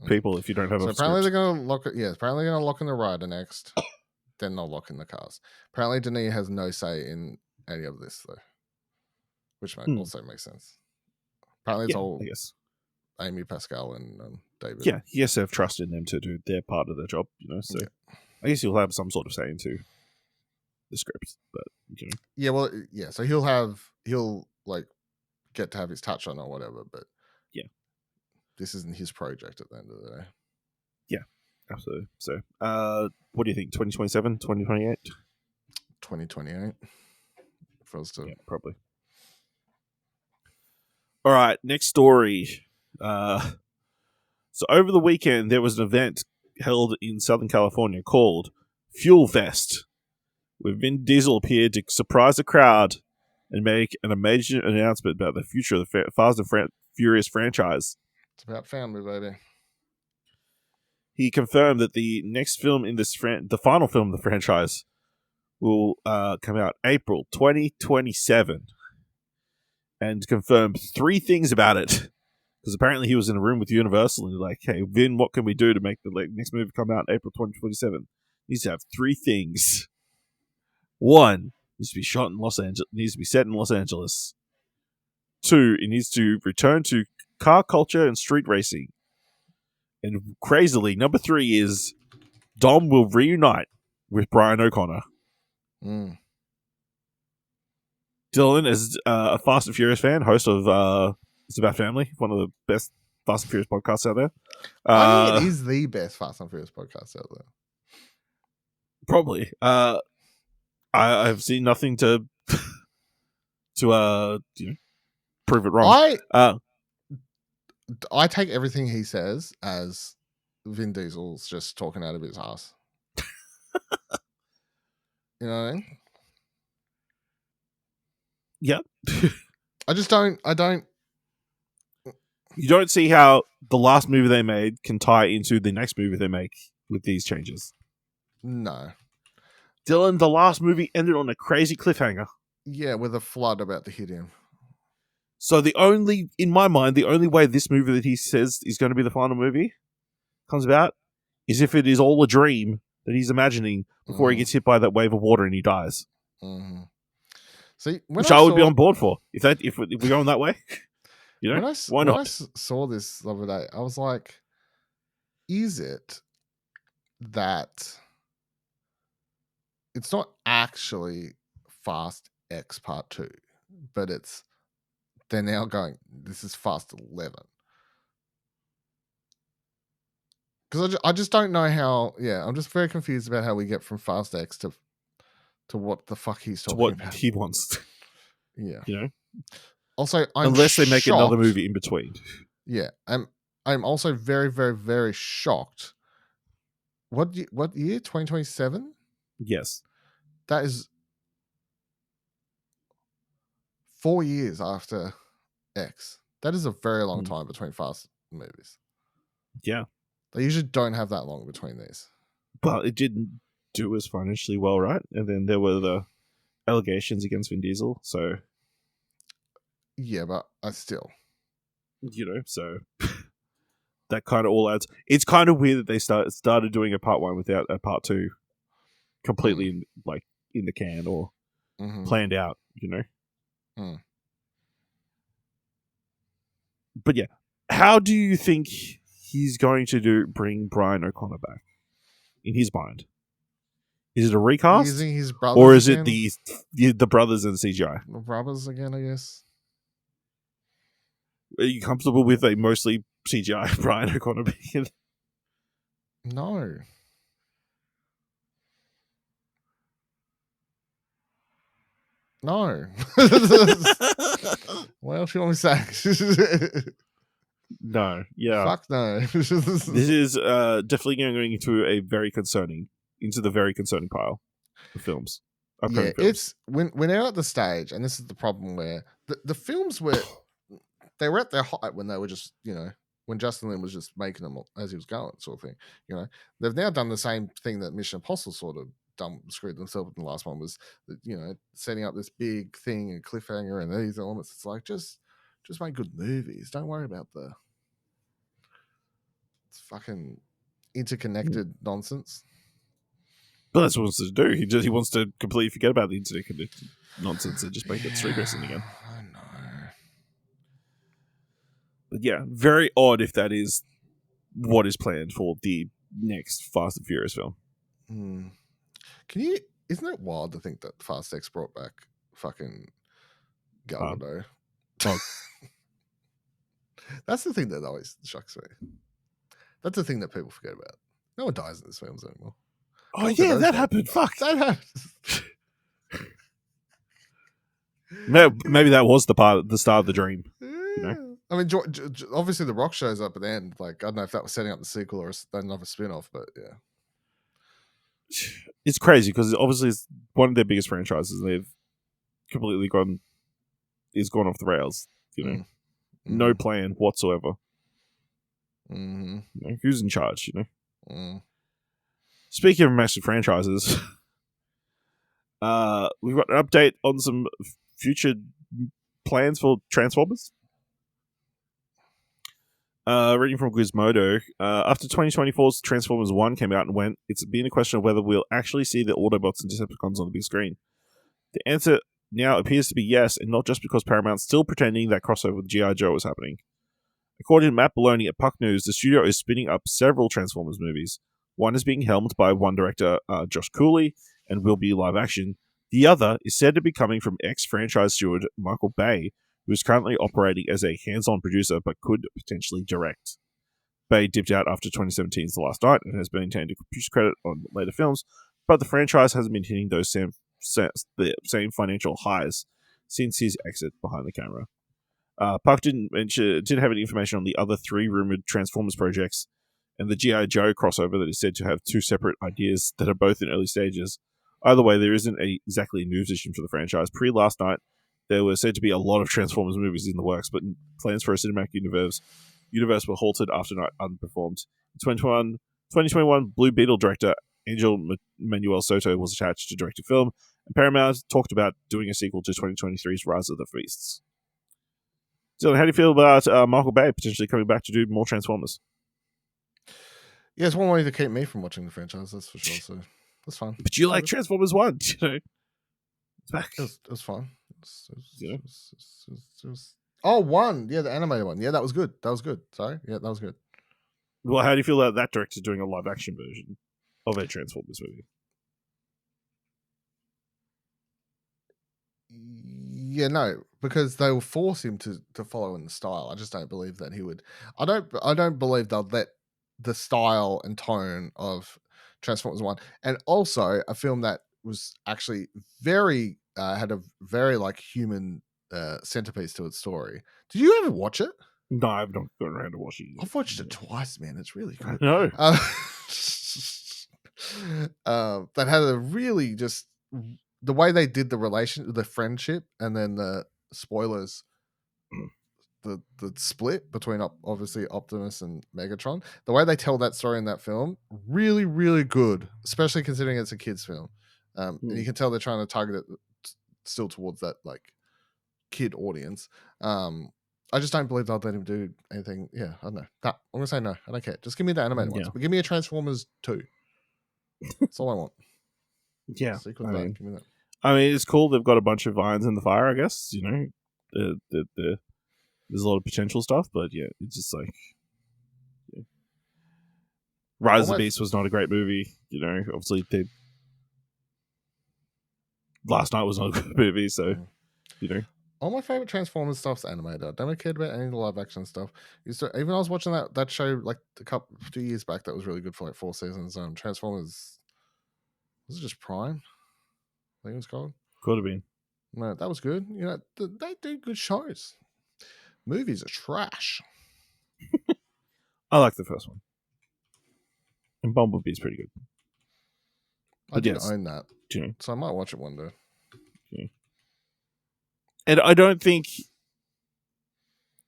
people if you don't have a apparently script? They're going to lock it. Yeah, apparently they're going to lock in the writer next. Then they'll lock in the cast. Apparently Denis has no say in any of this though, which also makes sense. Apparently it's all, I guess, Amy Pascal and David. Yeah, he has to have trust in them to do their part of the job, So I guess he'll have some sort of say into the script, but Yeah, well, yeah. So he'll get to have his touch on or whatever. But Yeah. this isn't his project at the end of the day. Yeah, absolutely. So, what do you think? 2027, 2028? 2028. Yeah, probably. All right, next story. So over the weekend, there was an event held in Southern California called Fuel Fest, where Vin Diesel appeared to surprise the crowd and make an major announcement about the future of the Fast and Furious franchise. It's about family, baby. He confirmed that the next film in this the final film of the franchise, will come out April 2027, and confirmed 3 things about it. Because apparently he was in a room with Universal and like, hey, Vin, what can we do to make the next movie come out in April 2027? He needs to have 3 things. 1, needs to be shot in Los Angeles. Needs to be set in Los Angeles. 2, it needs to return to car culture and street racing. And crazily, number 3 is Dom will reunite with Brian O'Connor. Dylan is a Fast and Furious fan, host of It's About Family, one of the best Fast and Furious podcasts out there. I think it is the best Fast and Furious podcast out there. Probably. I've seen nothing to prove it wrong. I take everything he says as Vin Diesel's just talking out of his ass. You know what I mean? Yeah. I don't. You don't see how the last movie they made can tie into the next movie they make with these changes. No. Dylan, the last movie ended on a crazy cliffhanger. Yeah, with a flood about to hit him. So in my mind, the only way this movie that he says is going to be the final movie comes about is if it is all a dream that he's imagining before he gets hit by that wave of water and he dies. Mm-hmm. See, which I would be on board for if we're going that way. Why not? When I saw this the other day, I was like, is it that it's not actually Fast X Part 2, but they're now going, this is Fast 11. Because I just don't know how, I'm just very confused about how we get from Fast X to what the fuck he's talking about. What he wants. Yeah. Also, unless they make another movie in between. Yeah. I'm also very, very, very shocked. What year? 2027? Yes. That is 4 years after X. That is a very long time between Fast movies. Yeah. They usually don't have that long between these. But it didn't do as financially well, right? And then there were the allegations against Vin Diesel, so... Yeah, but I still... so... that kind of all adds... It's kind of weird that they started doing a part 1 without a part 2 completely in the can or planned out, But yeah, how do you think he's going to bring Brian O'Connor back in his mind? Is it a recast, using his brothers, or is again? it the brothers and CGI? The brothers again, I guess. Are you comfortable with a mostly CGI Brian O'Connor being in? No. No. What else you want me to say? No. Yeah. Fuck no. This is definitely going into the very concerning pile of films. Yeah, it's when they're at the stage, and this is the problem where the films were they were at their height when they were just when Justin Lin was just making them as he was going, sort of thing. They've now done the same thing that Mission Impossible sort of screwed themselves in the last one, was setting up this big thing and cliffhanger and these elements. It's like just make good movies. Don't worry about it's fucking interconnected nonsense. But that's what he wants to do. He wants to completely forget about the interconnected nonsense and just make it street racing again. I know. But yeah, very odd if that is what is planned for the next Fast and Furious film. Isn't it wild to think that Fast X brought back fucking Gal Gadot? That's the thing that always shocks me. That's the thing that people forget about. No one dies in these films anymore. Oh yeah, that happened. Fuck. That happened. Maybe that was the start of the dream. know? I mean, obviously, The Rock shows up at the end. Like, I don't know if that was setting up the sequel or another spin-off, but yeah. It's crazy because obviously it's one of their biggest franchises. And they've completely gone off the rails. No plan whatsoever. Who's in charge? Speaking of massive franchises, we've got an update on some future plans for Transformers. Reading from Gizmodo, after 2024's Transformers 1 came out and went, it's been a question of whether we'll actually see the Autobots and Decepticons on the big screen. The answer now appears to be yes, and not just because Paramount's still pretending that crossover with G.I. Joe is happening. According to Matt Maloney at Puck News, the studio is spinning up several Transformers movies. One is being helmed by one director, Josh Cooley, and will be live action. The other is said to be coming from ex-franchise steward Michael Bay, who is currently operating as a hands-on producer but could potentially direct. Bay dipped out after 2017's The Last Night and has maintained a producer credit on later films, but the franchise hasn't been hitting those same financial highs since his exit behind the camera. Puck didn't have any information on the other three rumored Transformers projects, and the G.I. Joe crossover that is said to have two separate ideas that are both in early stages. Either way, there isn't exactly a new vision for the franchise. Pre-Last Night, there were said to be a lot of Transformers movies in the works, but plans for a cinematic universe were halted after Night underperformed. In 2021, Blue Beetle director Angel Manuel Soto was attached to direct a film, and Paramount talked about doing a sequel to 2023's Rise of the Beasts. Dylan, how do you feel about Michael Bay potentially coming back to do more Transformers? Yeah, it's one way to keep me from watching the franchise, that's for sure, so that's fine. But you like Transformers 1, It's back. It was fun. Oh, one. Yeah, the animated one. Yeah, that was good. Sorry. Yeah, that was good. Well, how do you feel about that director doing a live action version of a Transformers movie? Yeah, no, because they will force him to follow in the style. I just don't believe that he would. I don't believe they'll let the style and tone of Transformers 1, and also a film that was actually very had a very like human centerpiece to its story. Did you ever watch it? No, I've not gone around to watch it yet. I've watched it twice, man. It's really good. No. That had a really just the way they did the friendship, and then the spoilers, the split between obviously Optimus and Megatron. The way they tell that story in that film, really, really good, especially considering it's a kids' film. And you can tell they're trying to target it still towards that like kid audience. I just don't believe they'll let him do anything. Yeah, I don't know. I'm gonna say no. I don't care. Just give me the animated ones. But give me a Transformers 2. That's all I want. Yeah, Give me that. I mean, it's cool. They've got a bunch of irons in the fire. I guess there's a lot of potential stuff, but yeah, it's just like Rise of the Beast was not a great movie. Obviously, Last Night was not a good movie, so all my favorite Transformers stuff's animated. I don't care about any of the live action stuff. Even I was watching that show like a few years back that was really good for like 4 seasons. Transformers, was it just Prime? I think it was called. Could have been. No, that was good. They do good shows. Movies are trash. I like the first one, and Bumblebee's pretty good. I didn't own that, so I might watch it one day. Okay. And I don't think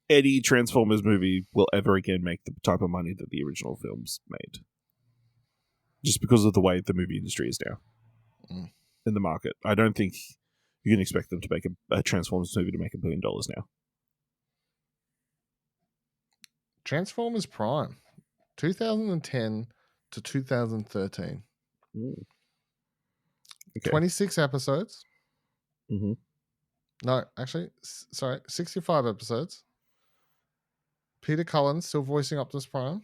any Transformers movie will ever again make the type of money that the original films made, just because of the way the movie industry is now in the market. I don't think you can expect them to make a Transformers movie to make $1 billion now. Transformers Prime, 2010 to 2013. Okay. 26 episodes. Mm-hmm. No, actually, sorry, 65 episodes. Peter Cullen still voicing Optimus Prime.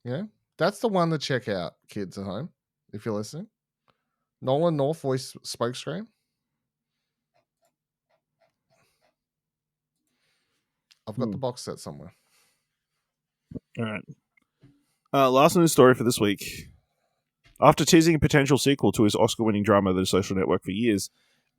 Yeah, that's the one to check out, kids at home, if you're listening. Nolan North voice Smokescreen. I've got the box set somewhere. All right. Last news story for this week. After teasing a potential sequel to his Oscar-winning drama The Social Network for years,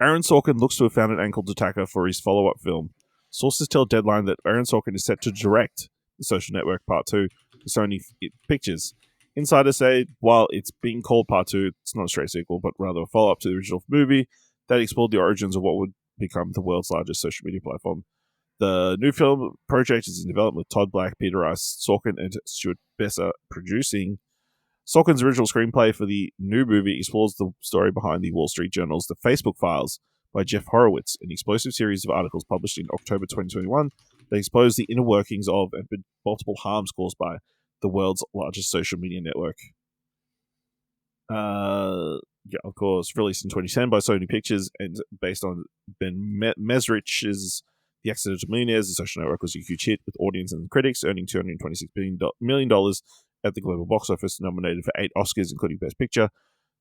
Aaron Sorkin looks to have found an angled attacker for his follow-up film. Sources tell Deadline that Aaron Sorkin is set to direct The Social Network Part 2 for Sony Pictures. Insiders say, while it's being called Part 2, it's not a straight sequel, but rather a follow-up to the original movie that explored the origins of what would become the world's largest social media platform. The new film project is in development with Todd Black, Peter Rice, Sorkin, and Stuart Besser producing. Sorkin's original screenplay for the new movie explores the story behind the Wall Street Journal's The Facebook Files by Jeff Horowitz, an explosive series of articles published in October 2021 that expose the inner workings of and multiple harms caused by the world's largest social media network. Of course, released in 2010 by Sony Pictures and based on Ben Mesrich's The Accidental Millionaires, The Social Network was a huge hit with audience and critics, earning $226 million at the global box office, nominated for 8 Oscars, including Best Picture.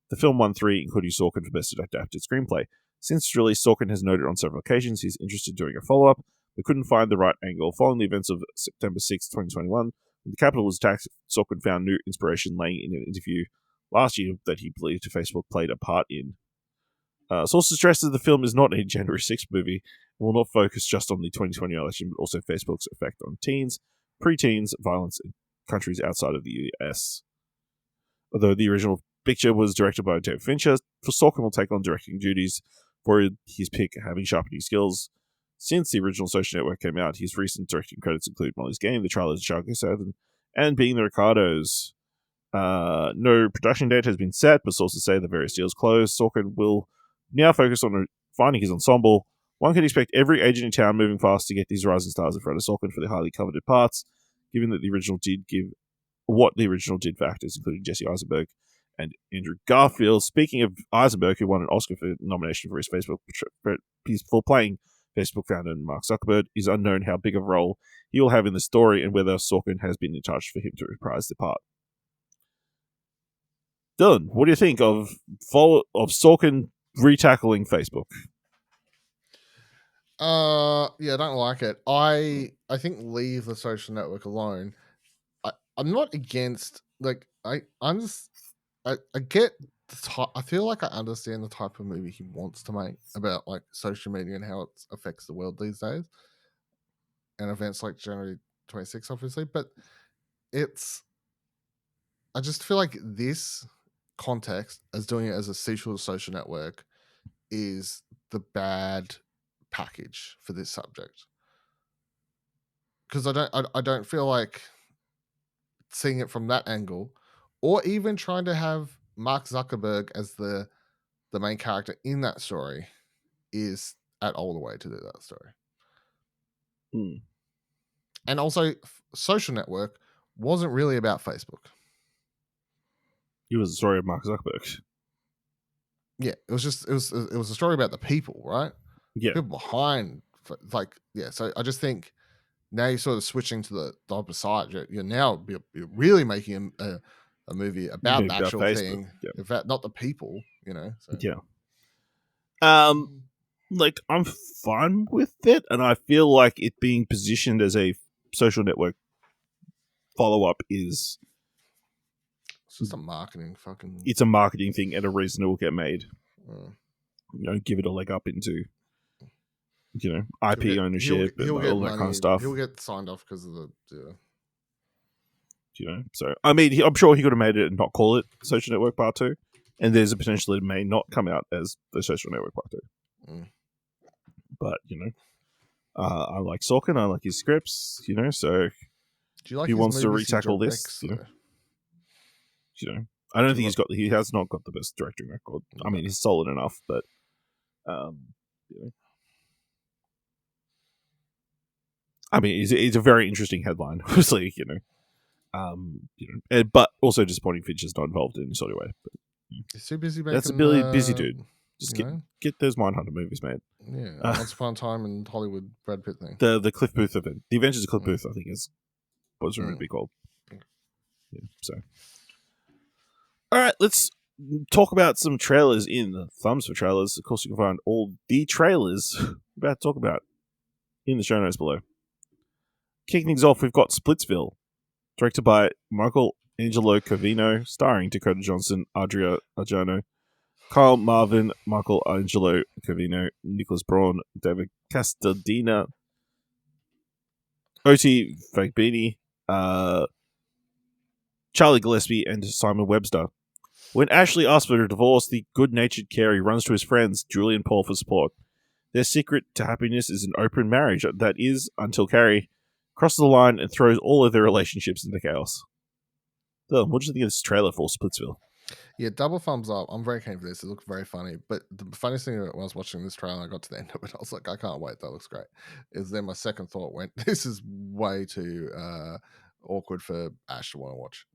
The film won 3, including Sorkin for Best Adapted Screenplay. Since its release, Sorkin has noted on several occasions he's interested in doing a follow-up, but couldn't find the right angle. Following the events of September 6, 2021, when the Capitol was attacked, Sorkin found new inspiration laying in an interview last year that he believed Facebook played a part in. Sources stress that the film is not a January 6th movie and will not focus just on the 2020 election, but also Facebook's effect on teens, preteens, violence in countries outside of the US. Although the original picture was directed by David Fincher, Sorkin will take on directing duties for his pick, having sharpened his skills. Since the original Social Network came out, his recent directing credits include Molly's Game, The Trial of Chicago 7, and Being the Ricardos. No production date has been set, but sources say the various deals closed. Sorkin will now focus on finding his ensemble. One can expect every agent in town moving fast to get these rising stars in front of Sorkin for the highly coveted parts, given that the original did give what the original did for actors, including Jesse Eisenberg and Andrew Garfield. Speaking of Eisenberg, who won an Oscar for nomination for his for playing Facebook founder Mark Zuckerberg, is unknown how big of a role he will have in the story and whether Sorkin has been in touch for him to reprise the part. Dylan, what do you think of Sorkin retackling Facebook? Yeah, I don't like it. I think leave The Social Network alone. I'm not against, like, I get the type. I feel like I understand the type of movie he wants to make about like social media and how it affects the world these days, and events like January 26th, obviously. But I just feel like this context as doing it as a social network is the bad package for this subject, because I don't feel like seeing it from that angle, or even trying to have Mark Zuckerberg as the main character in that story is at all the way to do that story. And also, Social Network wasn't really about Facebook. It was a story of Mark Zuckerberg. Yeah, it was a story about the people, right? Yeah, people behind, like, yeah. So I just think now you're sort of switching to the opposite side. You're really making a movie about the actual thing, in fact, not the people. So. Yeah. Like, I'm fine with it, and I feel like it being positioned as a Social Network follow-up is... It's just a marketing fucking... It's a marketing thing and a reason it will get made. Give it a leg up into, IP ownership and all that kind of stuff. He'll get signed off because of the... So, I mean, I'm sure he could have made it and not call it Social Network Part 2, and there's a potential it may not come out as the Social Network Part 2. But, I like Sorkin, I like his scripts, so do you like he wants to retackle this, I don't think he has not got the best directing record. I mean, he's solid enough, but I mean, it's a very interesting headline, obviously, but also disappointing Fincher's not involved in this sort of way. But, he's too busy making... That's a busy dude. Just get those Mindhunter movies made. Yeah, Once Upon a Time in Hollywood, Brad Pitt thing. The Cliff Booth event. The Adventures of Cliff Booth, I think, is what's going to be called. Yeah, so. All right, let's talk about some trailers in the Thumbs for Trailers. Of course, you can find all the trailers we're about to talk about in the show notes below. Kicking things off, we've got Splitsville, directed by Michael Angelo Covino, starring Dakota Johnson, Adria Arjano, Kyle Marvin, Michael Angelo Covino, Nicholas Braun, David Castadina, Oti Fagbini, Charlie Gillespie, and Simon Webster. When Ashley asks for a divorce, the good-natured Carey runs to his friends, Julie and Paul, for support. Their secret to happiness is an open marriage, that is, until Carey crosses the line and throws all of their relationships into chaos. Dylan, what do you think of this trailer for Splitsville? Yeah, double thumbs up. I'm very keen for this. It looks very funny. But the funniest thing when I was watching this trailer, I got to the end of it. I was like, I can't wait. That looks great. Is then my second thought went, this is way too awkward for Ash to want to watch.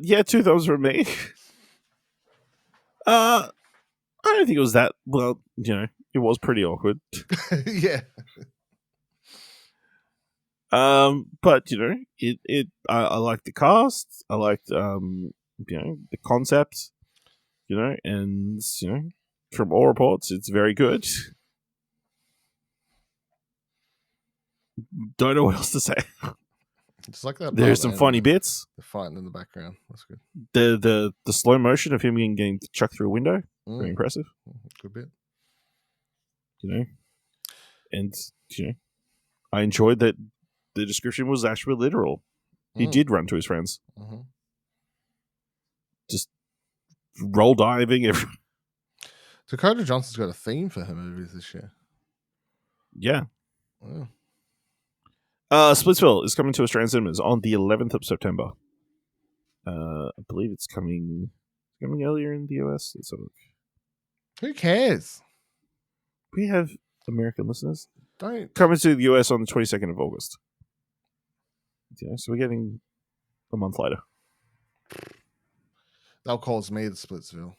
Yeah, two thumbs from me. I don't think it was that, well, it was pretty awkward. Yeah. But I like the cast. I liked the concept, and from all reports, it's very good. Don't know what else to say. Just like that. There's some funny bits. The fighting in the background. That's good. The slow motion of him getting chucked through a window. Very impressive. Good bit. And I enjoyed that the description was actually literal. He did run to his friends. Mm-hmm. Just roll diving. Dakota Johnson's got a theme for her movies this year. Yeah. Oh. Splitsville is coming to Australian cinemas on the 11th of September. I believe it's coming earlier in the US. Let's have a look. Who cares? We have American listeners. Don't. Coming to the US on the 22nd of August. So we're getting a month later. They'll cause me the Splitsville.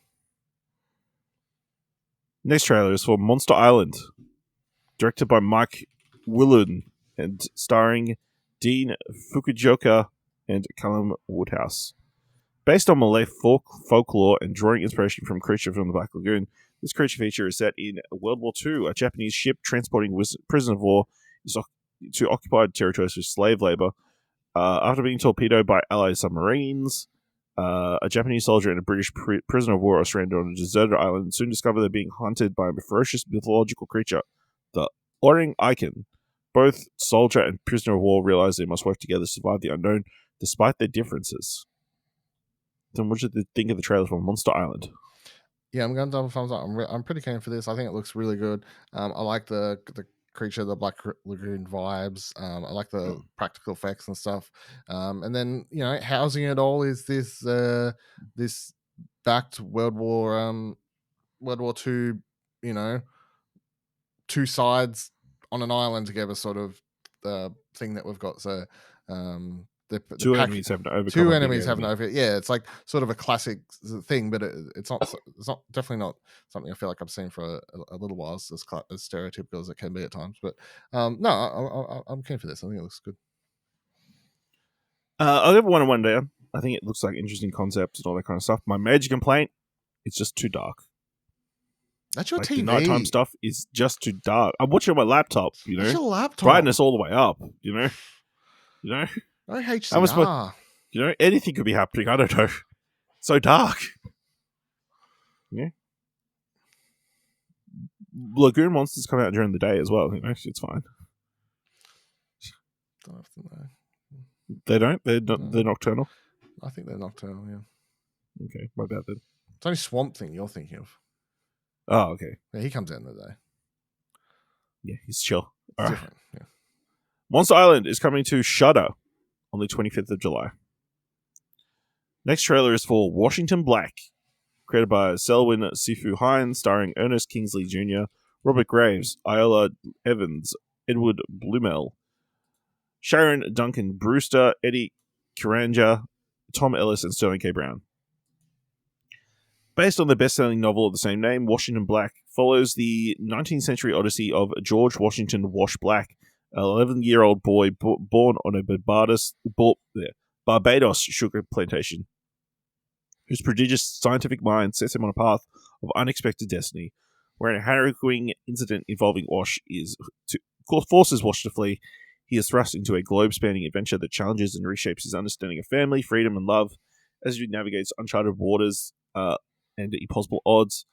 Next trailer is for Monster Island, directed by Mike Willard and starring Dean Fukuoka and Callum Woodhouse. Based on Malay folklore and drawing inspiration from creature from the Black Lagoon, this creature feature is set in World War II. A Japanese ship transporting prisoners of war to occupied territories for slave labor. After being torpedoed by Allied submarines, a Japanese soldier and a British prisoner of war are stranded on a deserted island and soon discover they're being hunted by a ferocious mythological creature, the Orang Icon. Both soldier and prisoner of war realize they must work together to survive the unknown, despite their differences. Then what did you think of the trailer for Monster Island? Yeah, I'm going double thumbs up. I'm pretty keen for this. I think it looks really good. I like the creature, the Black Lagoon vibes. I like the practical effects and stuff. And then housing it all is this backed World War II. Two sides on an island together, sort of thing that we've got. So two enemies having to overcome. Two enemies having to overcome. Yeah, it's like sort of a classic thing, but it's not definitely not something I feel like I've seen for a little while. It's as stereotypical as it can be at times. But no, I'm keen for this. I think it looks good. I'll give one down. I think it looks like interesting concepts and all that kind of stuff. My major complaint, it's just too dark. That's your TV. The nighttime stuff is just too dark. I'm watching on my laptop, That's your laptop. Brightness all the way up, No HDR. Anything could be happening. I don't know. So dark. Yeah. Lagoon monsters come out during the day as well. It's fine. Don't have to know. They don't? They're nocturnal? I think they're nocturnal, yeah. Okay, my bad then. It's only Swamp Thing you're thinking of. Oh, okay. Yeah, he comes out in the day. Yeah, he's chill. It's different, yeah. Monster Island is coming to Shudder on the 25th of July. Next trailer is for Washington Black, created by Selwyn Sifu Hines, starring Ernest Kingsley Jr., Robert Graves, Iola Evans, Edward Blumell, Sharon Duncan Brewster, Eddie Karanja, Tom Ellis, and Sterling K. Brown. Based on the best-selling novel of the same name, Washington Black follows the 19th century odyssey of George Washington Wash Black, an 11-year-old boy born on a Barbados sugar plantation, whose prodigious scientific mind sets him on a path of unexpected destiny, where a harrowing incident involving Wash forces Wash to flee. He is thrust into a globe-spanning adventure that challenges and reshapes his understanding of family, freedom, and love as he navigates uncharted waters and impossible odds.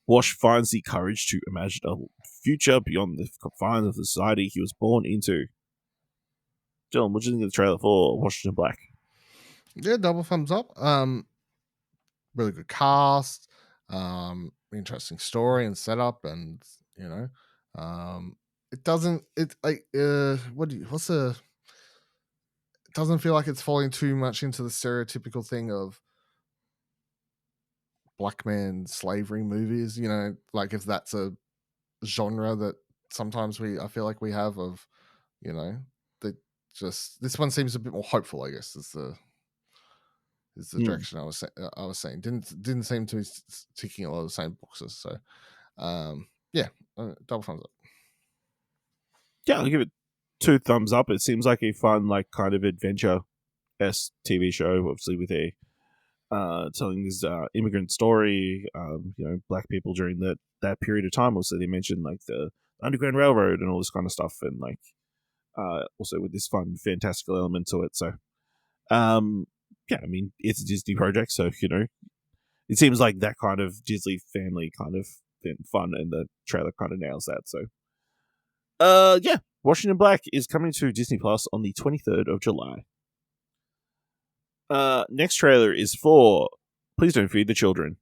Wash finds the courage to imagine a future beyond the confines of the society he was born into. Dylan, what do you think of the trailer for Washington Black? Yeah, double thumbs up. Really good cast, interesting story and setup, and it doesn't. It like what's the? It doesn't feel like it's falling too much into the stereotypical thing of black man slavery movies. Like if that's a genre that sometimes I feel like we have of, that just this one seems a bit more hopeful. I guess is the direction I was saying. Didn't seem to be ticking a lot of the same boxes. So, yeah, double thumbs up. Yeah, I'll give it 2 thumbs up. It seems like a fun, like kind of adventure-esque TV show, obviously with a telling this immigrant story. Black people during that period of time. Also, they mentioned like the Underground Railroad and all this kind of stuff, and like also with this fun, fantastical element to it. So, yeah, I mean, it's a Disney project, so it seems like that kind of Disney family kind of fun, and the trailer kind of nails that. So, yeah, Washington Black is coming to Disney Plus on the 23rd of July. Next trailer is for Please Don't Feed the Children,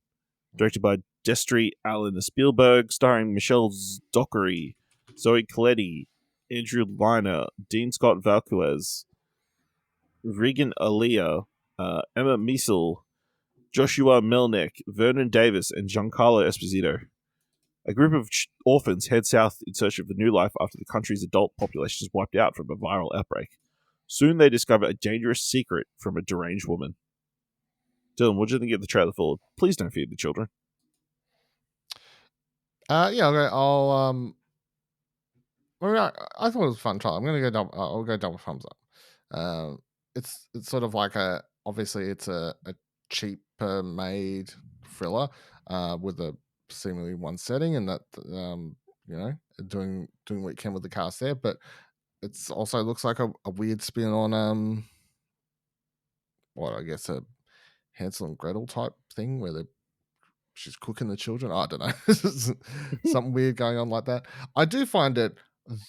directed by Destry Allen Spielberg, starring Michelle Dockery, Zoe Coletti, Andrew Liner, Dean Scott Valquez, Regan Aaliyah, Emma Meisel, Joshua Melnick, Vernon Davis, and Giancarlo Esposito. A group of orphans head south in search of a new life after the country's adult population is wiped out from a viral outbreak. Soon they discover a dangerous secret from a deranged woman. Dylan, what do you think of the trailer for Please Don't Feed the Children? Yeah, okay. I thought it was a fun trial. I'm gonna go I'll go double thumbs up. It's sort of like obviously it's a cheaper made thriller with a seemingly one setting, and that doing what you can with the cast there, but it's also looks like a weird spin on what I guess a Hansel and Gretel type thing where she's cooking the children. I don't know. Something weird going on like that. I do find it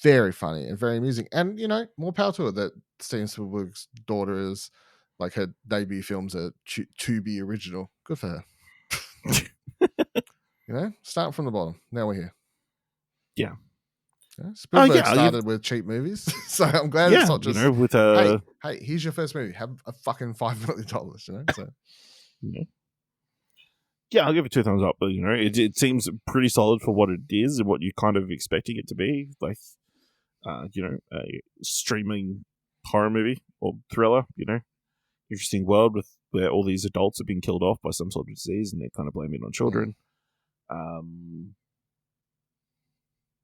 very funny and very amusing. And, more power to it that Steven Spielberg's daughter is like her debut film's a Tubi original. Good for her. Starting from the bottom. Now we're here. Yeah. Spielberg started with cheap movies. So I'm glad it's not just, with hey, here's your first movie. Have a fucking $5 million, So. Yeah, I'll give it 2 thumbs up, but it seems pretty solid for what it is and what you're kind of expecting it to be, like a streaming horror movie or thriller. Interesting world where all these adults have been killed off by some sort of disease and they kind of blame it on children.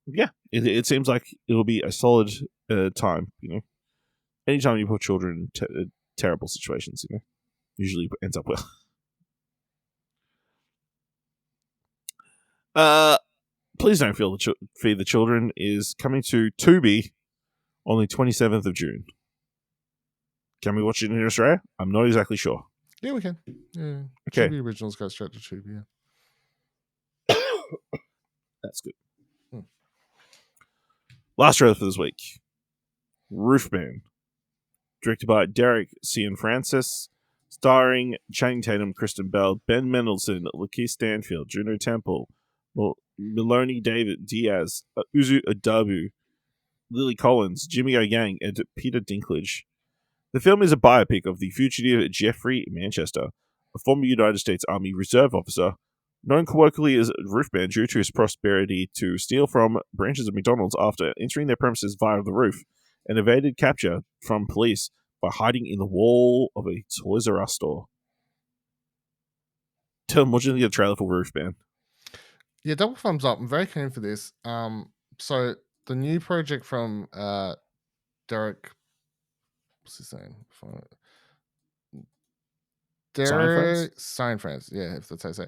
Yeah, it seems like it'll be a solid time. Anytime you put children in terrible situations, usually ends up well. Please Don't Feed the Children is coming to Tubi on the 27th of June. Can we watch it in Australia? I'm not exactly sure. Yeah, we can. Yeah. Okay. Tubi originals go straight to Tubi, yeah. That's good. Last trailer for this week. Roofman. Directed by Derek Cianfrancis. Starring Channing Tatum, Kristen Bell, Ben Mendelsohn, Lakeith Stanfield, Juno Temple, Melanie Diaz, Uzu Adabu, Lily Collins, Jimmy O Yang, and Peter Dinklage. The film is a biopic of the fugitive Jeffrey Manchester, a former United States Army Reserve officer, known colloquially as Roofman due to his prosperity to steal from branches of McDonald's after entering their premises via the roof, and evaded capture from police by hiding in the wall of a Toys R Us store. Tell them what you think of the trailer for Roofman. Yeah, double thumbs up. I'm very keen for this. So the new project from Derek, what's his name? Derek Seinfeld. Yeah, if that's how I say.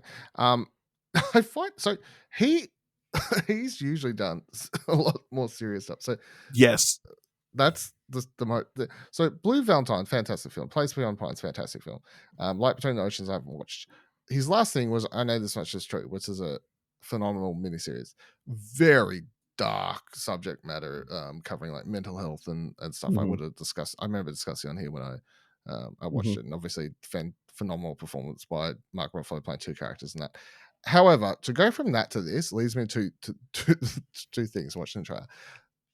I find so he he's usually done a lot more serious stuff. So Yes. that's the most. So Blue Valentine, fantastic film. Place Beyond Pines, fantastic film. Light Between the Oceans, I haven't watched. His last thing was I Know This Much Is True, which is a phenomenal miniseries. Very dark subject matter, covering like mental health and stuff. I would have discussed. I remember discussing on here when I watched it, and obviously phenomenal performance by Mark Ruffalo playing two characters in that. However, to go from that to this leads me to two things watching the trailer.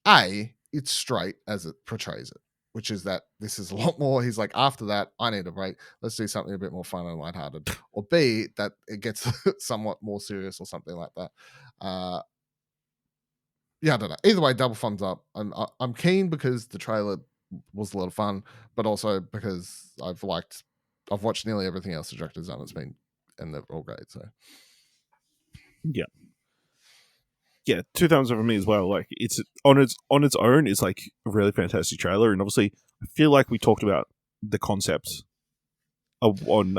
A, it's straight as it portrays it, which is that this is a lot more. He's like, after that, I need a break. Let's do something a bit more fun and lighthearted. Or B, that it gets somewhat more serious or something like that. Yeah, I don't know. Either way, double thumbs up. I'm keen because the trailer was a lot of fun, but also because I've watched nearly everything else the director's done. And they're all great. So yeah, two thumbs up for me as well. Like it's on its own, it's like a really fantastic trailer, and obviously I feel like we talked about the concept on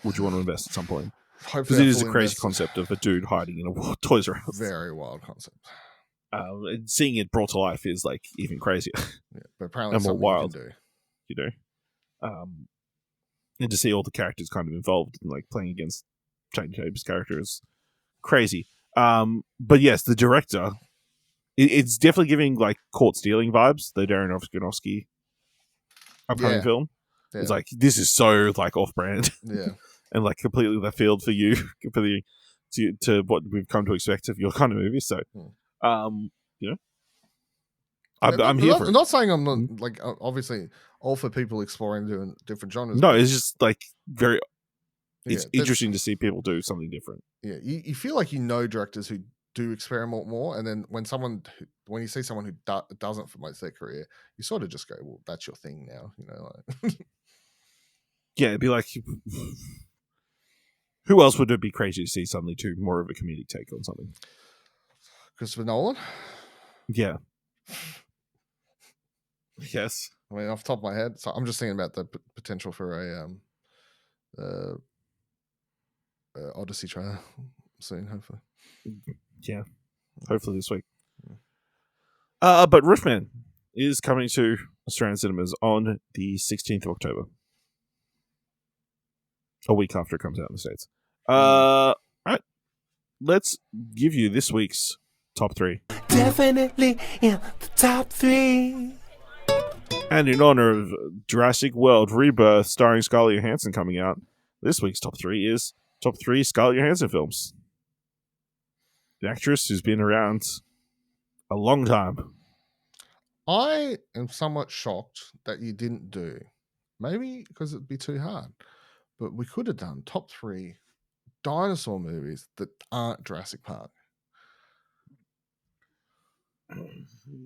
Would You Want to Invest at some point, because it is a crazy concept of a dude hiding in a Toys R Us. Very wild concept. And seeing it brought to life is like even crazier. Yeah, but apparently and more wild. You can do. And to see all the characters kind of involved in like playing against Channing Tatum's character is crazy. But yes, the director, it's definitely giving like Caught Stealing vibes, the Darren Aronofsky upcoming film. Yeah. It's like, this is so like off-brand. Yeah. And like completely left field for you, completely to what we've come to expect of your kind of movie. So, I'm here for it. I'm not saying I'm not, like, obviously all for people exploring doing different genres. No, it's just like it's interesting to see people do something different. Yeah, you feel like directors who do experiment more, and then when you see someone who doesn't for most of their career, you sort of just go, well, that's your thing now, like. Yeah, it'd be like, who else would it be crazy to see suddenly do more of a comedic take on something? Christopher Nolan? Yeah. Yes. I mean, off the top of my head, so I'm just thinking about the potential for a Odyssey trailer soon, hopefully. Yeah, hopefully this week. But Roofman is coming to Australian cinemas on the 16th of October. A week after it comes out in the States. All right. Let's give you this week's top 3. Definitely in the top 3. And in honor of Jurassic World Rebirth starring Scarlett Johansson coming out, this week's top 3 is top 3 Scarlett Johansson films. The actress who's been around a long time. I am somewhat shocked that you didn't do, maybe because it'd be too hard, but we could have done top 3 dinosaur movies that aren't Jurassic Park.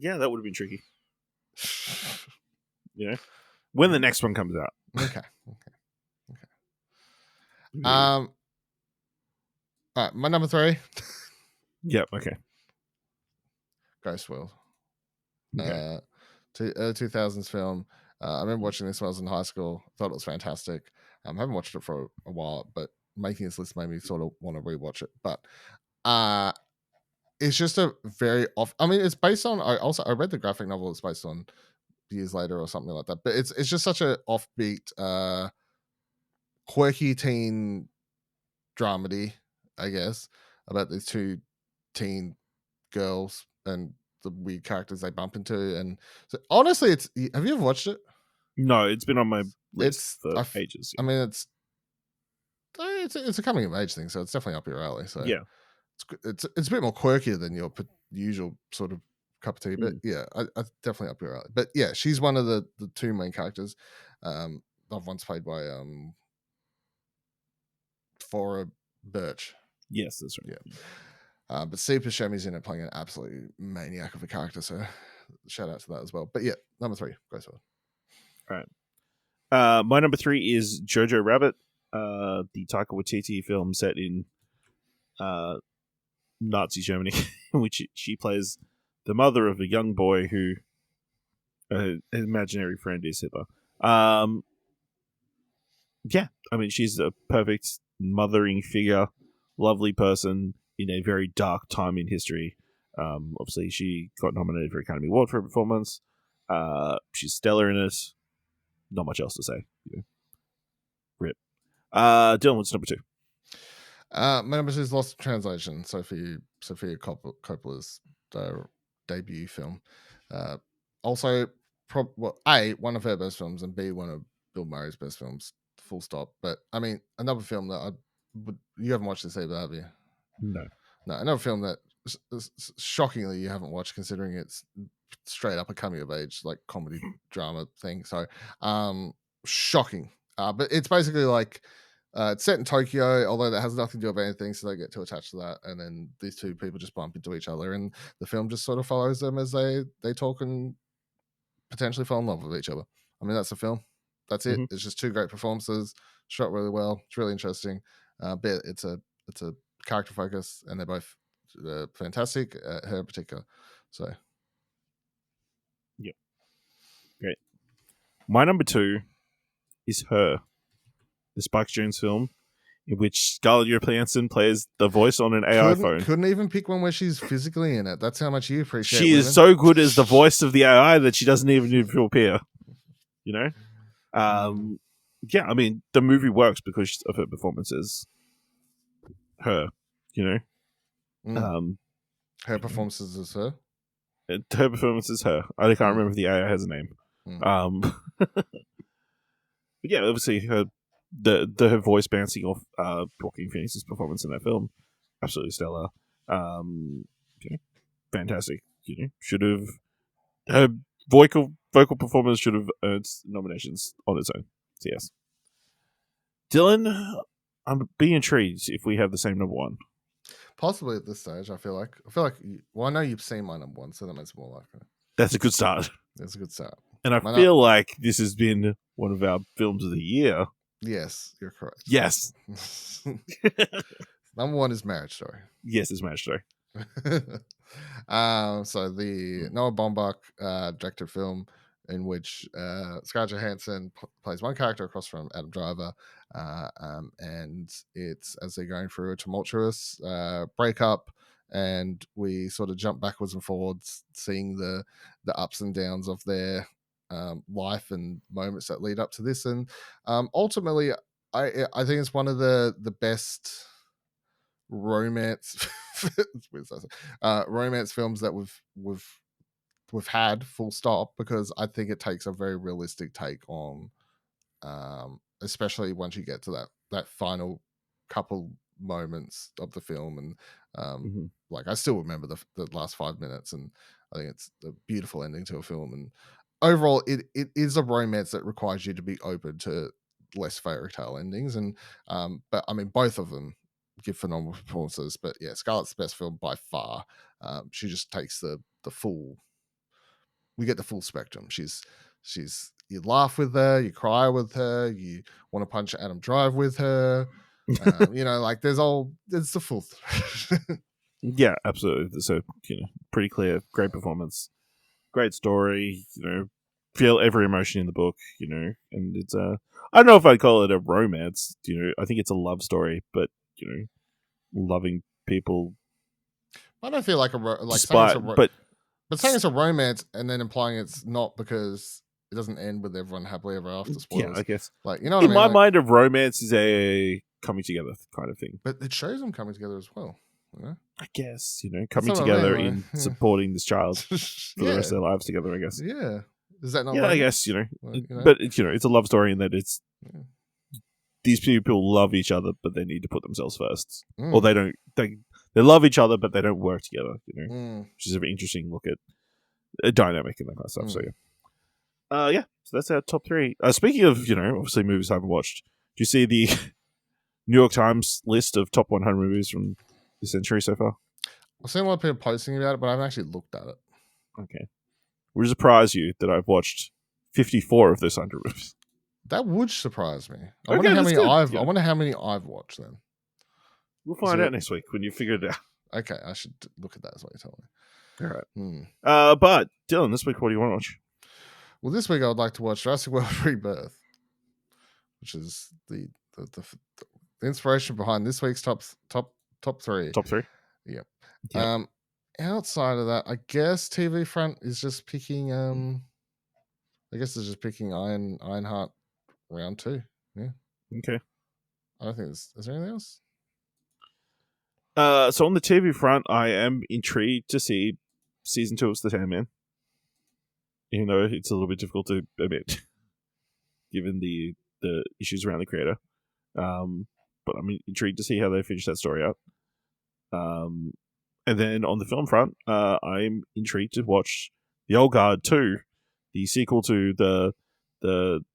Yeah, that would have been tricky. Yeah, when the next one comes out. Okay. All right, my number 3. Yep. Okay. Ghost World. Okay. 2000s film. I remember watching this when I was in high school. Thought it was fantastic. I haven't watched it for a while, but making this list made me sort of want to rewatch it. But it's just a very off. I mean, it's based on. I read the graphic novel. It's based on years later or something like that. But it's just such a offbeat, quirky teen dramedy, I guess, about these two teen girls and the weird characters they bump into. And so, honestly, have you ever watched it? No, it's been on my list for ages. Yeah. I mean, it's a coming of age thing, so it's definitely up your alley. So yeah, it's a bit more quirkier than your usual sort of cup of tea, but yeah, I definitely up your alley. But yeah, she's one of the two main characters. I've once played by Fora Birch. Yes, that's right. Yeah. But Steve Buscemi's in it playing an absolute maniac of a character, so shout out to that as well. But yeah, number 3, Ghost World. All right. My number 3 is Jojo Rabbit, the Taika Waititi film set in Nazi Germany, in which she plays the mother of a young boy who his imaginary friend is Hitler. Yeah, I mean, she's a perfect mothering figure. lovely person in a very dark time in history. Obviously, she got nominated for Academy Award for her performance. She's stellar in it. Not much else to say. Rip. Dylan, what's number 2? My number 2 is Lost in Translation, Sophia Coppola's debut film. Also, A, one of her best films, and B, one of Bill Murray's best films, full stop. But, I mean, another film that you haven't watched this either, have you? No. No, another film that shockingly you haven't watched, considering it's straight up a coming of age, like comedy drama thing. So, shocking. But it's basically like, it's set in Tokyo, although that has nothing to do with anything, so they get too attached to that, and then these two people just bump into each other, and the film just sort of follows them as they talk and potentially fall in love with each other. I mean, that's the film. That's it. It's just 2 great performances, shot really well. It's really interesting. But it's a character focus, and they're both fantastic. Her in particular. So, yeah, great. My number 2 is Her, the Spike Jonze film, in which Scarlett Johansson plays the voice on an AI phone. Couldn't even pick one where she's physically in it. That's how much you appreciate. She is so good as the voice of the AI that she doesn't even need to appear. You know, yeah. I mean, the movie works because of her performances. Her, you know, her performances is her. Her performance is her. I can't remember if the AI has a name. But yeah, obviously her voice bouncing off Joaquin Phoenix's performance in that film, absolutely stellar. Fantastic. Should have her vocal performance should have earned nominations on its own. So yes, Dylan, I'm being intrigued if we have the same number 1. Possibly at this stage. I feel like. Well, I know you've seen my number 1, so that makes it more likely. That's a good start. That's a good start. And I feel like this has been one of our films of the year. Yes, you're correct. Yes. Number 1 is Marriage Story. Yes, it's Marriage Story. So the Noah Baumbach directed film in which Scarlett Johansson plays one character across from Adam Driver, and it's as they're going through a tumultuous breakup, and we sort of jump backwards and forwards, seeing the ups and downs of their life and moments that lead up to this, and ultimately, I think it's one of the best romance romance films that we've had, full stop, because I think it takes a very realistic take on, especially once you get to that final couple moments of the film, and like I still remember the last 5 minutes, and I think it's a beautiful ending to a film, and overall it is a romance that requires you to be open to less fairy tale endings, and but I mean both of them give phenomenal performances, but yeah, Scarlett's the best film by far. She just takes the full, we get the full spectrum. She's you laugh with her, you cry with her, you want to punch Adam Drive with her, like there's the full yeah, absolutely. So pretty clear, great performance, great story, feel every emotion in the book, and it's I don't know if I'd call it a romance, I think it's a love story, but loving people. I don't feel like but saying it's a romance and then implying it's not because it doesn't end with everyone happily ever after. Spoilers. Yeah, I guess. What in I mean? my mind, of romance is a coming together kind of thing. But it shows them coming together as well. I guess coming together in supporting this child for the rest of their lives together. I guess. Yeah. Is that not? Yeah, I guess but it's a love story in that it's. Yeah. These people love each other, but they need to put themselves first, or they don't. They love each other, but they don't work together. Which is a very interesting look at a dynamic and that kind of stuff. So yeah, so that's our top 3. Speaking of obviously movies I haven't watched, do you see the New York Times list of top 100 movies from the century so far? I've seen a lot of people posting about it, but I haven't actually looked at it. Okay, would it surprise you that I've watched 54 of those 100 movies? That would surprise me. I wonder how many I've watched then. We'll find out next week when you figure it out. Okay, I should look at that as what you're telling me. All right. But Dylan, this week, what do you want to watch? Well, this week I would like to watch Jurassic World Rebirth, which is the inspiration behind this week's top Top three. Top three. Yep. Yep. Outside of that, I guess TV front is just picking. I guess it's just picking Ironheart round 2. Yeah. Okay. I don't think is there anything else? So on the TV front, I am intrigued to see season 2 of The Sandman. Even though it's a little bit difficult to admit, given the issues around the creator. But I'm intrigued to see how they finish that story out. And then on the film front, I'm intrigued to watch The Old Guard 2, the sequel to the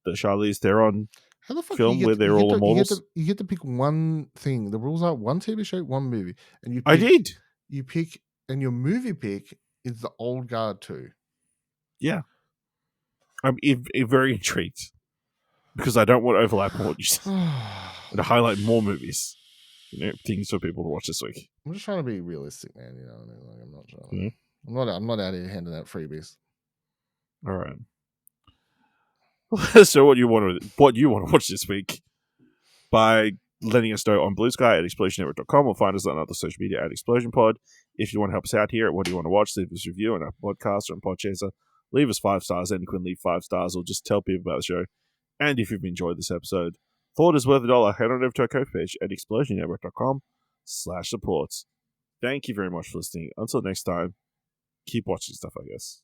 Charlize Theron How the fuck film where they're all immortals. You get to pick one thing. The rules are one TV show, one movie, and you. I did. You pick, and your movie pick is The Old Guard 2. Yeah, I'm very intrigued because I don't want to overlap more. And to highlight more movies, things for people to watch this week. I'm just trying to be realistic, man. You know what I mean? Like, I'm not trying. Mm-hmm. I'm not out here handing out freebies. All right. So what you want to watch this week by letting us know on Blue Sky at explosionnetwork.com or find us on other social media at Explosion Pod. If you want to help us out here at What Do You Want to Watch, leave us a review on our podcast or on Podchaser. Leave us 5 stars, and you can leave 5 stars or just tell people about the show. And if you've enjoyed this episode, thought is worth $1, head on over to our Ko page at explosionnetwork.com/support. Thank you very much for listening. Until next time, keep watching stuff, I guess.